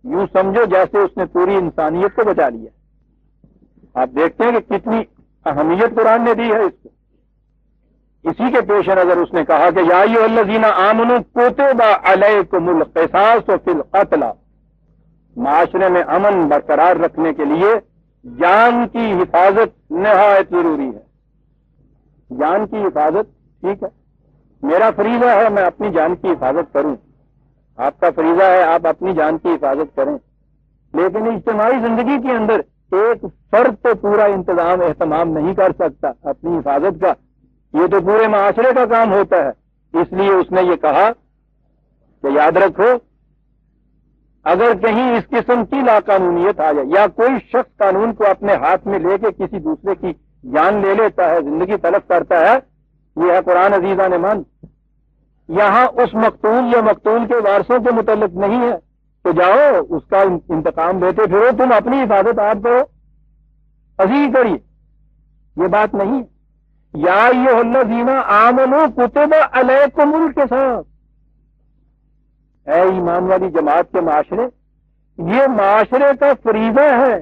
یوں سمجھو جیسے اس نے پوری انسانیت کو بچا لیا۔ آپ دیکھتے ہیں کہ کتنی اہمیت قرآن نے دی ہے اس کو۔ اسی کے پیش نظر اس نے کہا کہ یا ایھا الذین آمنوا کتب علیکم القصاص فی القتل، معاشرے میں امن برقرار رکھنے کے لیے جان کی حفاظت نہایت ضروری ہے۔ جان کی حفاظت، ٹھیک ہے، میرا فریضہ ہے میں اپنی جان کی حفاظت کروں، آپ کا فریضہ ہے آپ اپنی جان کی حفاظت کریں، لیکن اجتماعی زندگی کے اندر ایک فرد تو پورا انتظام اہتمام نہیں کر سکتا اپنی حفاظت کا، یہ تو پورے معاشرے کا کام ہوتا ہے۔ اس لیے اس نے یہ کہا کہ یاد رکھو، اگر کہیں اس قسم کی لاقانونیت آ جائے یا کوئی شخص قانون کو اپنے ہاتھ میں لے کے کسی دوسرے کی جان لے لیتا ہے، زندگی تلف کرتا ہے، یہ ہے قرآن عزیزان من، یہاں اس مقتول یا مقتول کے وارثوں کے متعلق نہیں ہے، تو جاؤ اس کا انتقام لیتے پھرو، تم اپنی حفاظت آپ کرو، عزیز کریے، یہ بات نہیں۔ یا ایھا الذین آمنوا کتب علیکم القصاص، اے ایمان والی جماعت کے معاشرے، یہ معاشرے کا فریضہ ہے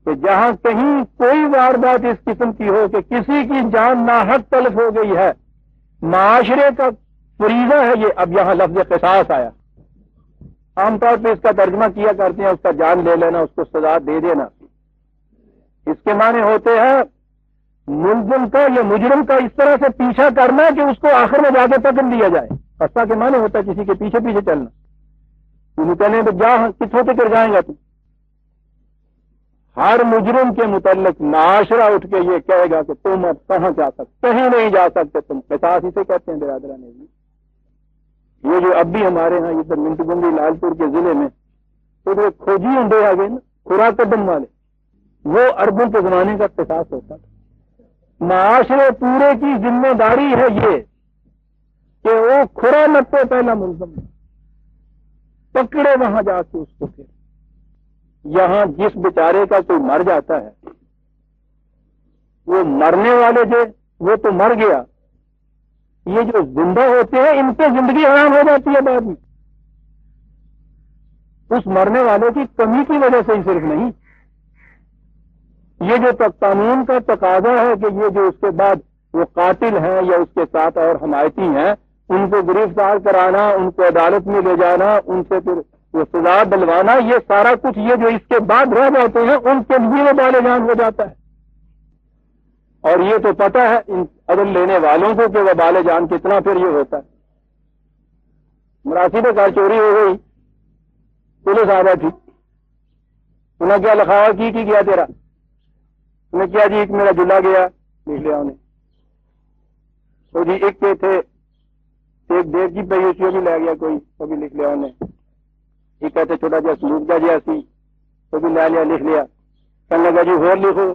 کہ جہاں کہیں کوئی واردات اس قسم کی ہو کہ کسی کی جان ناحق تلف ہو گئی ہے، معاشرے کا فریضہ ہے یہ۔ اب یہاں لفظ قصاص آیا، عام طور پہ اس کا ترجمہ کیا کرتے ہیں اس کا جان لے لینا، اس کو سزا دے دینا۔ اس کے معنی ہوتے ہیں ملزم کا یا مجرم کا اس طرح سے پیچھا کرنا کہ اس کو آخر میں جا کے پکڑ لیا جائے۔ قصہ کے معنی ہوتا ہے کسی کے پیچھے پیچھے چلنا، تمہیں کہنے تو جا کس ہوتے کر جائیں گا تم۔ ہر مجرم کے متعلق معاشرہ اٹھ کے یہ کہے گا کہ تم اب کہاں جا سکتے، کہیں نہیں جا سکتے تم۔ قصاص اسے کہتے ہیں برادران نے، یہ جو اب بھی ہمارے ہاں یہ منٹ گنگی لال پور کے ضلع میں تو وہ کھوجی ہوں آ گئے نا، خوراک قدم والے، وہ عربوں کے زمانے کا قصاص ہوتا تھا۔ معاشرے پورے کی ذمہ داری ہے یہ کہ وہ کھرا نپے پہلا ملزم پکڑے وہاں جا کے اس کو پھر یہاں جس بیچارے کا کوئی مر جاتا ہے وہ مرنے والے جو وہ تو مر گیا، یہ جو زندہ ہوتے ہیں ان پہ زندگی حرام ہو جاتی ہے بعد میں، اس مرنے والے کی کمی کی وجہ سے ہی صرف نہیں، یہ جو قانون کا تقاضا ہے کہ یہ جو اس کے بعد وہ قاتل ہیں یا اس کے ساتھ اور حمایتی ہیں ان کو گرفتار کرانا، ان کو عدالت میں لے جانا، ان سے پھر وہ سزا دلوانا، یہ سارا کچھ یہ جو اس کے بعد رہ جاتے ہیں ان کے لیے وہ بال جان ہو جاتا ہے۔ اور یہ تو پتہ ہے ان عدل لینے والوں کو کہ وہ بال جان کتنا پھر یہ ہوتا ہے۔ مراسی میں گھر چوری ہو گئی، پولیس آ جاتی، انہیں کیا لکھاوا کی گیا تیرا؟ انہیں کیا جی ایک میرا جلا گیا، لکھ لیا انہیں، تو جی ایک کے تھے ایک دیکھ جی پہ اسی بھی لے گیا کوئی، وہ بھی لکھ لیا انہیں، ایک کہتے چھوٹا جا سلوک کا جی سی وہ بھی لے لیا لکھ لیا، کہنے لگا جی اور لکھو،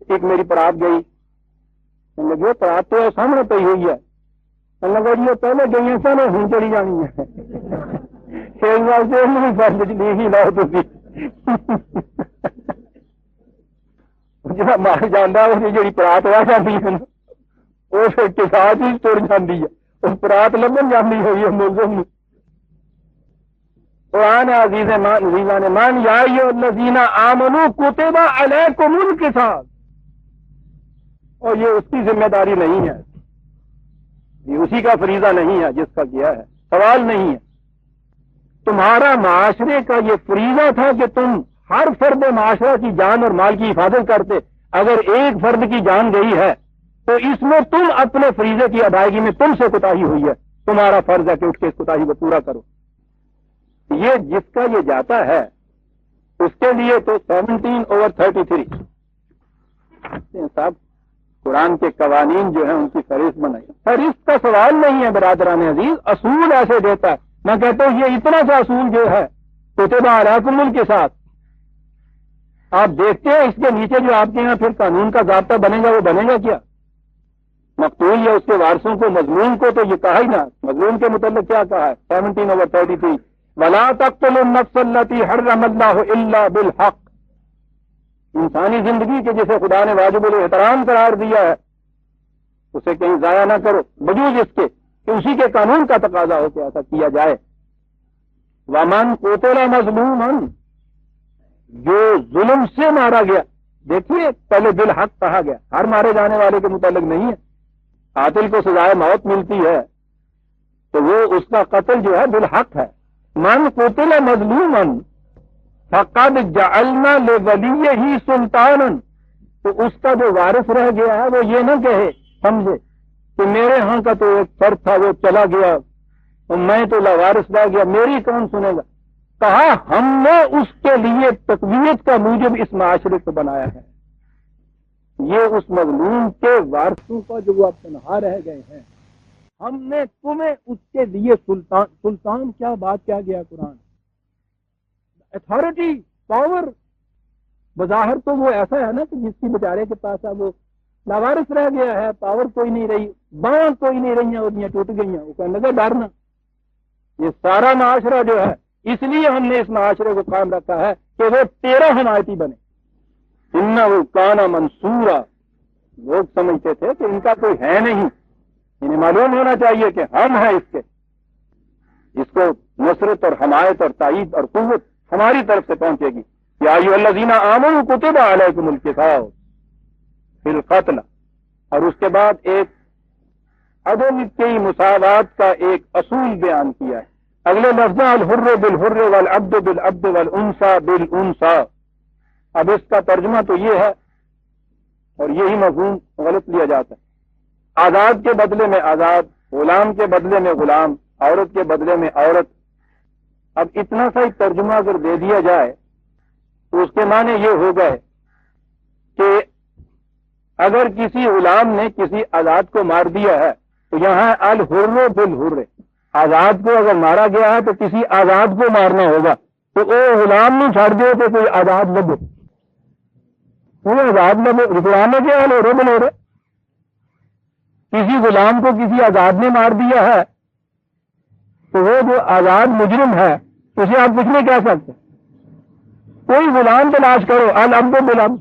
ایک میری پرات گئی، کہنے لگے پرات تو سامنے پہ ہوئی ہے، کہنے لگا جی وہ پہلے گئی ہیں سر ہوں چلی جانی ہے، ایک بار سے فرد لکھ ہی لاؤ تھی جہاں مار جانا وہ جی پرات رہ جاتی ہے نا وہ پھر کے ساتھ ہی تر جاتی ہے، وہ پرات لبن جانی ہوئی ہے ملزم۔ قرآن عزیز نے مان یا الذین آمنوا کتب علیکم القصاص، اور یہ اس کی ذمہ داری نہیں ہے، یہ اسی کا فریضہ نہیں ہے جس کا کیا ہے، سوال نہیں ہے، تمہارا معاشرے کا یہ فریضہ تھا کہ تم ہر فرد معاشرہ کی جان اور مال کی حفاظت کرتے، اگر ایک فرد کی جان گئی ہے تو اس میں تم اپنے فریضے کی ادائیگی میں تم سے کوتاہی ہوئی ہے، تمہارا فرض ہے کہ اٹھ کے اس کوتاہی کو پورا کرو۔ یہ جس کا یہ جاتا ہے اس کے لیے تو 17/33 صاحب قرآن کے قوانین جو ہیں ان کی فہرست بنائی، فہرست کا سوال نہیں ہے برادران عزیز، اصول ایسے دیتا ہے، میں کہتا ہوں یہ اتنا سا اصول جو ہے کتب علیکم القصاص، آپ دیکھتے ہیں اس کے نیچے جو آپ کے یہاں پھر قانون کا ضابطہ بنے گا وہ بنے گا کیا؟ مقتول یا اس کے وارثوں کو مظلوم کو تو یہ کہا ہی نہ، مظلوم کے متعلق کیا کہا ہے 17/33 وَلَا تَقْتُلُوا النَّفْسَ الَّتِي حَرَّمَ اللَّهُ إِلَّا بِالْحَقِّ، انسانی زندگی کے جسے خدا نے واجب الاحترام قرار دیا ہے اسے کہیں ضائع نہ کرو، بجوز اس کے کہ اسی کے قانون کا تقاضا ہو کہ ایسا کیا جائے۔ وَمَنْ قُتِلَ مَظْلُومًا، جو ظلم سے مارا گیا، دیکھیے پہلے بالحق کہا گیا، ہر مارے جانے والے کے متعلق نہیں ہے، قاتل کو سزائے موت ملتی ہے تو وہ اس کا قتل جو ہے بالحق ہے۔ من قتل مظلوما فقد جعلنا لولیہ سلطانا، تو اس کا جو وارث رہ گیا ہے وہ یہ نہ کہے سمجھے کہ میرے ہاں کا تو ایک فرد تھا وہ چلا گیا اور میں تو لاوارث رہ گیا، میری کون سنے گا؟ کہا ہم نے اس کے لیے تقویت کا موجب اس معاشرے کو بنایا ہے، یہ اس مظلوم کے وارثوں کا جو وہ اب تنہا رہ گئے ہیں، ہم نے تمہیں اس کے لیے سلطان کیا بات کیا گیا قرآن، اتھارٹی، پاور، بظاہر تو وہ ایسا ہے نا کہ جس کی بیچارے کے پاس اب وہ لاوارث رہ گیا ہے، پاور کوئی نہیں رہی، باں کوئی نہیں رہی ہیں، اور ٹوٹ گئی ہیں، وہ کہنے لگا ڈرنا، یہ سارا معاشرہ جو ہے اس لیے ہم نے اس معاشرے کو قائم رکھا ہے کہ وہ تیرا حمایتی بنے۔ انہ کان منصورا، لوگ سمجھتے تھے کہ ان کا کوئی ہے نہیں، انہیں معلوم ہونا چاہیے کہ ہم ہیں اس کے، اس کو نصرت اور حمایت اور تائید اور قوت ہماری طرف سے پہنچے گی۔ یا ایھا الذین آمنوا کتب علیکم القصاص فی القتل، اور اس کے بعد ایک عدم کی مساوات کا ایک اصول بیان کیا ہے، اگلے لفظ الحر بالحر والعبد بالعبد والانثى بالانثى، اب اس کا ترجمہ تو یہ ہے اور یہی مفہوم غلط لیا جاتا ہے، آزاد کے بدلے میں آزاد، غلام کے بدلے میں غلام، عورت کے بدلے میں عورت۔ اب اتنا سا ہی ترجمہ اگر دے دیا جائے تو اس کے معنی یہ ہو گئے کہ اگر کسی غلام نے کسی آزاد کو مار دیا ہے تو یہاں الحر بالحر، آزاد کو اگر مارا گیا ہے تو کسی آزاد کو مارنا ہوگا، تو وہ غلام نہیں چھاڑ دے تو کوئی آزاد لگے، وہ آزاد لگے، غلام ہے کیا الحر بالحر، کسی غلام کو کسی آزاد نے مار دیا ہے تو وہ جو آزاد مجرم ہے اسے آپ کچھ نہیں کہہ سکتے، کوئی غلام تلاش کرو، العبد بالعبد.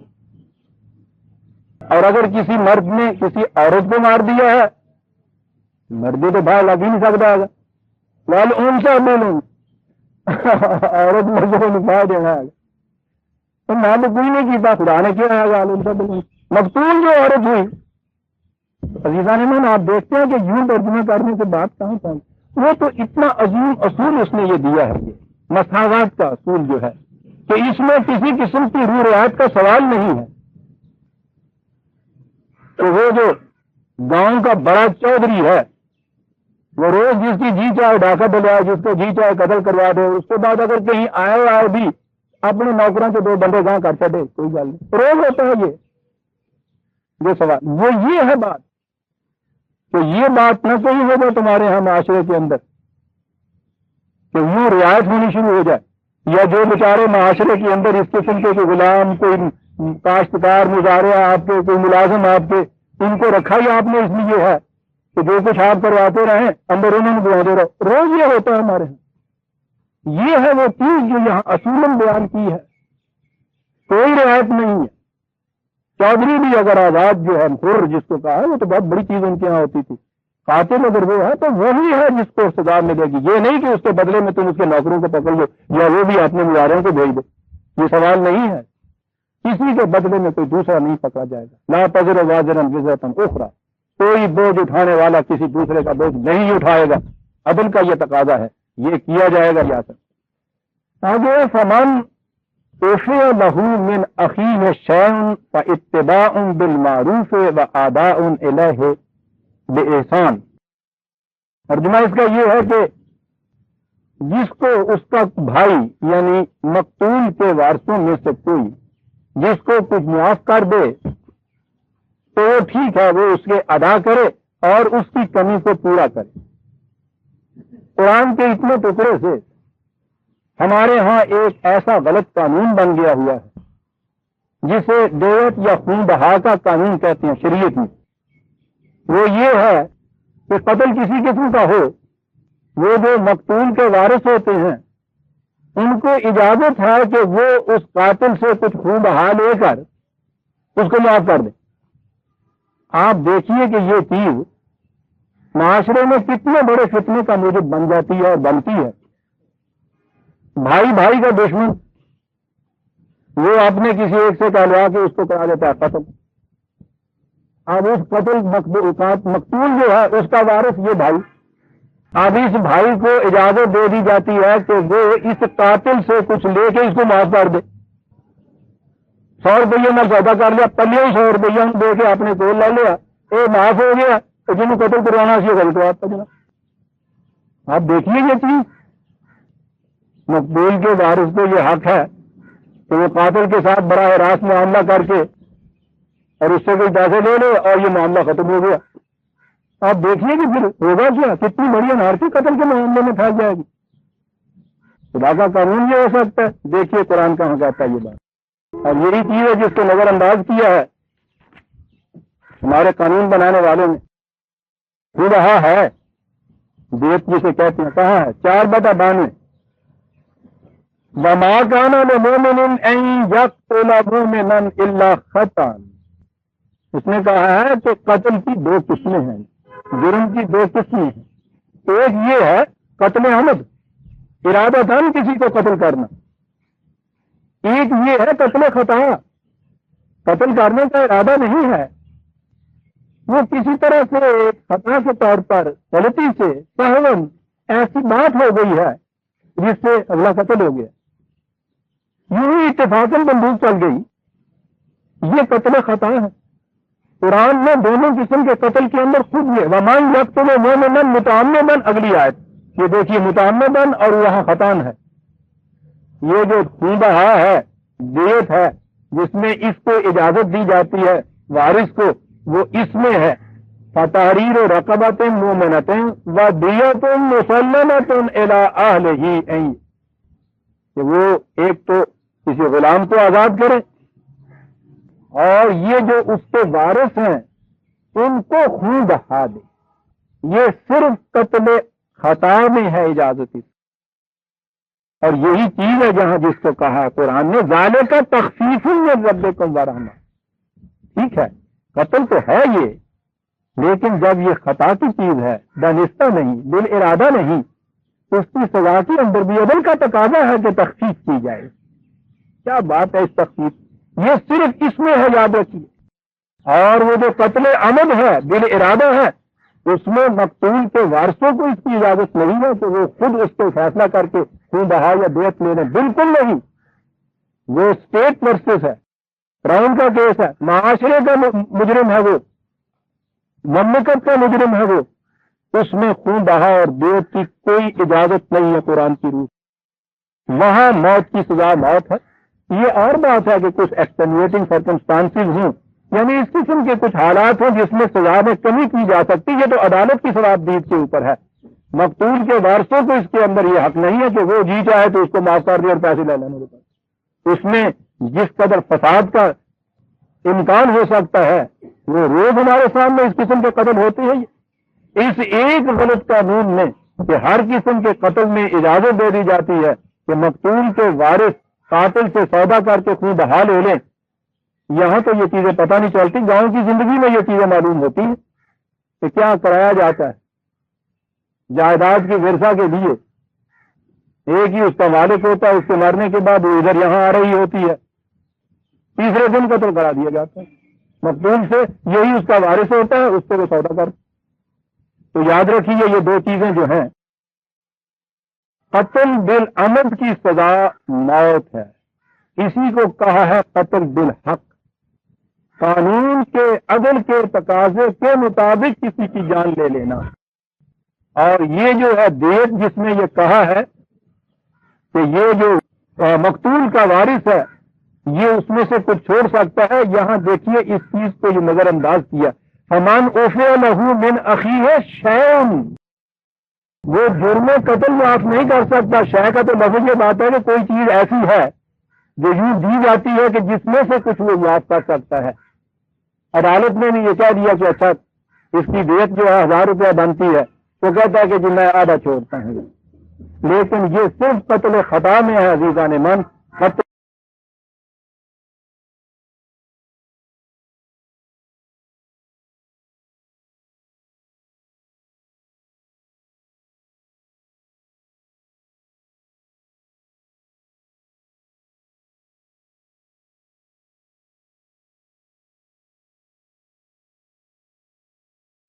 اور اگر کسی مرد نے کسی عورت کو مار دیا ہے، مردی تو بھائی لگ ہی نہیں سکتا ہے، لال اون سے بولوں عورت مرد کو نکاح دینا ہے تو میں تو کوئی نہیں کیتا، خدا نے کیا ہے لال ان سے بولوں. مقتول جو عورت ہوئی، عزیزان من آپ دیکھتے ہیں کہ یوں ترجمہ کرنے سے بات کہاں پہنچ. وہ تو اتنا عظیم اصول اس نے یہ دیا ہے، یہ مساوات کا اصول جو ہے کہ اس میں کسی قسم کی روح رعایت کا سوال نہیں ہے. تو وہ جو گاؤں کا بڑا چودھری ہے، وہ روز جس کی جی چاہے ڈاکہ ڈلوائے، جس کو جی چاہے قتل کروا دے، اس کے بعد اگر کہیں آئے بھی اپنے نوکروں کے 2 بندے گاں کرتے دے، کوئی گل نہیں، روز ہوتا ہے یہ سوال. وہ یہ ہے بات کہ یہ بات نہ کوئی ہو جائے تمہارے ہاں معاشرے کے اندر کہ یوں رعایت ہونی شروع ہو جائے، یا جو بیچارے معاشرے کے اندر اس قسم کے کوئی غلام، کوئی کاشتکار مزارع آپ کے، کوئی ملازم آپ کے، ان کو رکھا ہی آپ نے اس لیے ہے کہ جو کچھ آپ کرواتے رہیں اندر انہوں نے بلاتے رہو. روز یہ ہوتا ہے ہمارے یہاں. یہ ہے وہ چیز جو یہاں اصولاً بیان کی ہے، کوئی رعایت نہیں ہے. چودھری بھی اگر آزاد جو ہے حر جس کو کہا ہے، وہ تو بہت بڑی چیز ان کے یہاں ہوتی تھی. قاتل اگر وہ ہے تو وہی ہے جس کو سزا ملے گی. یہ نہیں کہ اس کے بدلے میں تم اس کے نوکروں کو پکڑ لو یا وہ بھی اپنے مظاہروں کو بھیج دو. یہ سوال نہیں ہے. کسی کے بدلے میں کوئی دوسرا نہیں پکڑا جائے گا. لا تزر وازرۃ وزرۃ اخری، کوئی بوجھ اٹھانے والا کسی دوسرے کا بوجھ نہیں اٹھائے گا. عدل کا یہ تقاضا ہے، یہ کیا جائے گا. یا آگے فمن عفی لہ من اخیہ شیء فاتباع بالمعروف واداء الیہ باحسان. ترجمہ اس کا یہ ہے کہ جس کو اس کا بھائی یعنی مقتول کے وارثوں میں سے کوئی جس کو کچھ معاف کر دے تو وہ ٹھیک ہے، وہ اس کے ادا کرے اور اس کی کمی کو پورا کرے. قرآن کے اتنے ٹکڑے سے ہمارے ہاں ایک ایسا غلط قانون بن گیا ہوا ہے جسے دیت یا خون بہا کا قانون کہتے ہیں شریعت میں. وہ یہ ہے کہ قتل کسی قسم کا ہو، وہ جو مقتول کے وارث ہوتے ہیں ان کو اجازت ہے کہ وہ اس قاتل سے کچھ خون بہا لے کر اس کو معاف کر دیں. آپ دیکھیے کہ یہ چیز معاشرے میں کتنے بڑے فتنے کا موجب بن جاتی ہے اور بنتی ہے. بھائی بھائی کا دشمن، وہ اپنے کسی ایک سے کہلوا کے اس کو کرا دیتا ہے قتل. اب اس قتل مقتول جو ہے اس کا وارث یہ بھائی، اب اس بھائی کو اجازت دے دی جاتی ہے کہ وہ اس قاتل سے کچھ لے کے اس کو معاف کر دے. 100 روپیے میں سودا کر لیا، پلیوں 100 روپیہ دے کے اپنے کو لے لیا، یہ معاف ہو گیا. تو جنہوں قتل کروانا سی غلط بات ہے. آپ دیکھیے یہ چیز، مقبول کے وارث کو یہ حق ہے کہ وہ قاتل کے ساتھ براہ راست معاملہ کر کے اور اس سے کوئی پیسے لے لے اور یہ معاملہ ختم ہو گیا. آپ دیکھیے کہ پھر ہوگا کیا، کتنی بڑی انارکی قتل کے معاملے میں پھنس جائے گی. خدا کا قانون یہ ہو سکتا ہے. دیکھیے قرآن کہاں کہتا ہے یہ بات. اور یہی چیز ہے جس کو نظر انداز کیا ہے ہمارے قانون بنانے والوں نے. وہ رہا ہے دیت جسے کہتے ہیں، کہاں ہے 4/92 وما كان لمؤمن ان يقتل مؤمنا الا خطأ. اس نے کہا ہے کہ قتل کی 2 قسمیں ہیں، جرم کی 2 قسمیں ہیں. ایک یہ ہے قتل عمد، ارادتاً کسی کو قتل کرنا. ایک یہ ہے قتل خطا، قتل کرنے کا ارادہ نہیں ہے، وہ کسی طرح سے خطا کے طور پر غلطی سے سہون ایسی بات ہو گئی ہے جس سے اگلا قتل ہو گیا. یوں ہی اتفاقاً بندوق چل گئی، یہ قتل خطا ہے. قرآن میں دونوں قسم کے قتل کے اندر خود یہ ومن یقتل مؤمنا متعمدا، اگلی آیت یہ دیکھیے متعمدا اور وہاں خطان ہے. یہ جو خون بہا ہے، دیت ہے جس میں اس کو اجازت دی جاتی ہے وارث کو، وہ اس میں ہے فتحریر رقبۃ مؤمنۃ ودیۃ مسلمۃ الی اہلہ، کہ وہ ایک تو کسی غلام کو آزاد کرے اور یہ جو اس کے وارث ہیں ان کو خون بہا دے. یہ صرف قتل خطا میں ہے اجازت. اور یہی چیز ہے جہاں جس کو کہا قرآن نے ذالک تخفیف من ربکم ورحمہ. ٹھیک ہے قتل تو ہے یہ، لیکن جب یہ خطا کی چیز ہے، دانستہ نہیں، بالارادہ نہیں، تو اس کی سزا کے اندر بھی عدل کا تقاضا ہے کہ تخفیف کی جائے. کیا بات ہے اس تخفیف، یہ صرف اس میں ہے، یاد رکھیے. اور وہ جو قتل عمد ہے بالارادہ ہے، اس میں مقتول کے وارثوں کو اس کی اجازت نہیں ہے کہ وہ خود اس کو فیصلہ کر کے خون بہا یا دیت لے لیں، بالکل نہیں. وہ اسٹیٹ ورسز ہے، کراؤن کا کیس ہے، معاشرے کا مجرم ہے، وہ مملکت کا مجرم ہے، وہ اس میں خون بہا اور دیت کی کوئی اجازت نہیں ہے قرآن کی روح. وہاں موت کی سزا موت ہے. یہ اور بات ہے کہ کچھ ایکسٹینویٹنگ سرکمسٹانسز ہوں، یعنی اس قسم کے کچھ حالات ہیں جس میں سزا میں کمی کی جا سکتی. یہ تو عدالت کی صلاحیت کے اوپر ہے. مقتول کے وارثوں کو اس کے اندر یہ حق نہیں ہے کہ وہ جی چاہے تو اس کو معاف کر دے اور پیسے لے لینے کے. اس میں جس قدر فساد کا امکان ہو سکتا ہے وہ روز ہمارے سامنے اس قسم کے قتل ہوتے ہیں. اس ایک غلط قانون میں کہ ہر قسم کے قتل میں اجازت دے دی جاتی ہے کہ مقتول کے وارث قاتل سے سودا کر کے خون بہا لے لیں. یہاں تو یہ چیزیں پتہ نہیں چلتی، گاؤں کی زندگی میں یہ چیزیں معلوم ہوتی ہیں کہ کیا کرایا جاتا ہے جائیداد کی ورثہ کے لیے. ایک ہی اس کا مالک ہوتا ہے، اس کے مرنے کے بعد وہ ادھر یہاں آ رہی ہوتی ہے، تیسرے دن قتل کرا دیا جاتا ہے. مقتول سے یہی اس کا وارث ہوتا ہے، اس سے وہ سودا کرتا. تو یاد رکھیے یہ دو چیزیں جو ہیں، قتل بالعمد کی سزا موت ہے. اسی کو کہا ہے قتل بالحق. قانون کے عدل کے تقاضے کے مطابق کسی کی جان لے لینا. اور یہ جو ہے دیت جس میں یہ کہا ہے کہ یہ جو مقتول کا وارث ہے یہ اس میں سے کچھ چھوڑ سکتا ہے. یہاں دیکھیے اس چیز کو یہ نظر انداز کیا، فمن عفی لہ من اخیہ شیء، وہ جرم قتل معاف نہیں کر سکتا. شے کا تو لفظ یہ بات ہے کہ کوئی چیز ایسی ہے جو یوں دی جاتی ہے کہ جس میں سے کچھ وہ معاف کر سکتا ہے. عدالت نے بھی یہ کہہ دیا کہ اچھا اس کی دیت جو ہے 1000 روپیہ بنتی ہے، تو کہتا ہے کہ جی میں آدھا چھوڑتا ہوں. لیکن یہ صرف قتل خطا میں ہے عزیزان من.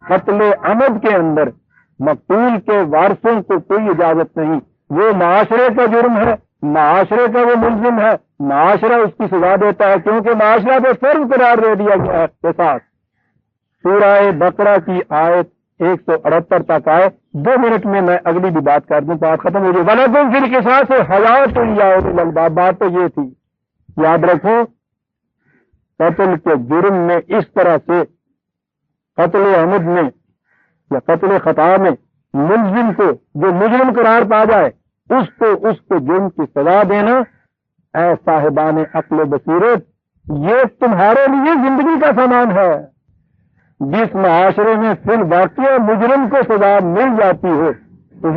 قتل عمد کے اندر مقتول کے وارثوں کو کوئی اجازت نہیں. وہ معاشرے کا جرم ہے، معاشرے کا وہ ملزم ہے، معاشرہ اس کی سزا دیتا ہے، کیونکہ معاشرہ پہ فرض قرار دے دیا گیا ہے قصاص. سورہ بقرہ کی آیت 178 تک آئے. 2 منٹ میں اگلی بھی بات کر دوں، بات ختم ہو جائے. وَلَكُمْ فِي الْقِصَاصِ حَيَاةٌ يَا أُولِي الْأَلْبَابِ. بات تو یہ تھی، یاد رکھو قتل کے جرم میں اس طرح سے قتل عمد میں یا قتل خطا میں ملزم کو جو مجرم قرار پا جائے اس کو جرم کی سزا دینا، اے صاحبان عقل و بصیرت، یہ تمہارے لیے زندگی کا سامان ہے. جس معاشرے میں فی الواقع مجرم کو سزا مل جاتی ہے،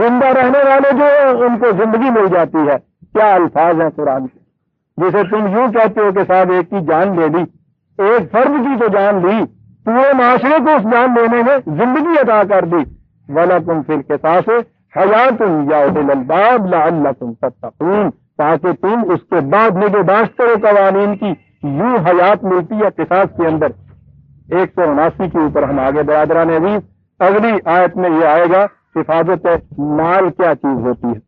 زندہ رہنے والے جو ہیں ان کو زندگی مل جاتی ہے. کیا الفاظ ہیں قرآن کے. جسے تم یوں کہتے ہو کہ صاحب ایک کی جان لے لی، ایک فرد کی تو جان لی، پورے معاشرے کو اس جان لینے میں زندگی عطا کر دی. وَلَكُمْ فِي الْقِصَاصِ حَيَاةٌ يَا أُولِي الْأَلْبَابِ لَعَلَّكُمْ تَتَّقُونَ. تاکہ تم اس کے بعد نگہداشت کرو قوانین کی. یوں حیات ملتی ہے قصاص کے اندر. 179 کے اوپر ہم آگے برادران عزیز. اگلی آیت میں یہ آئے گا حفاظت مال کیا چیز ہوتی ہے.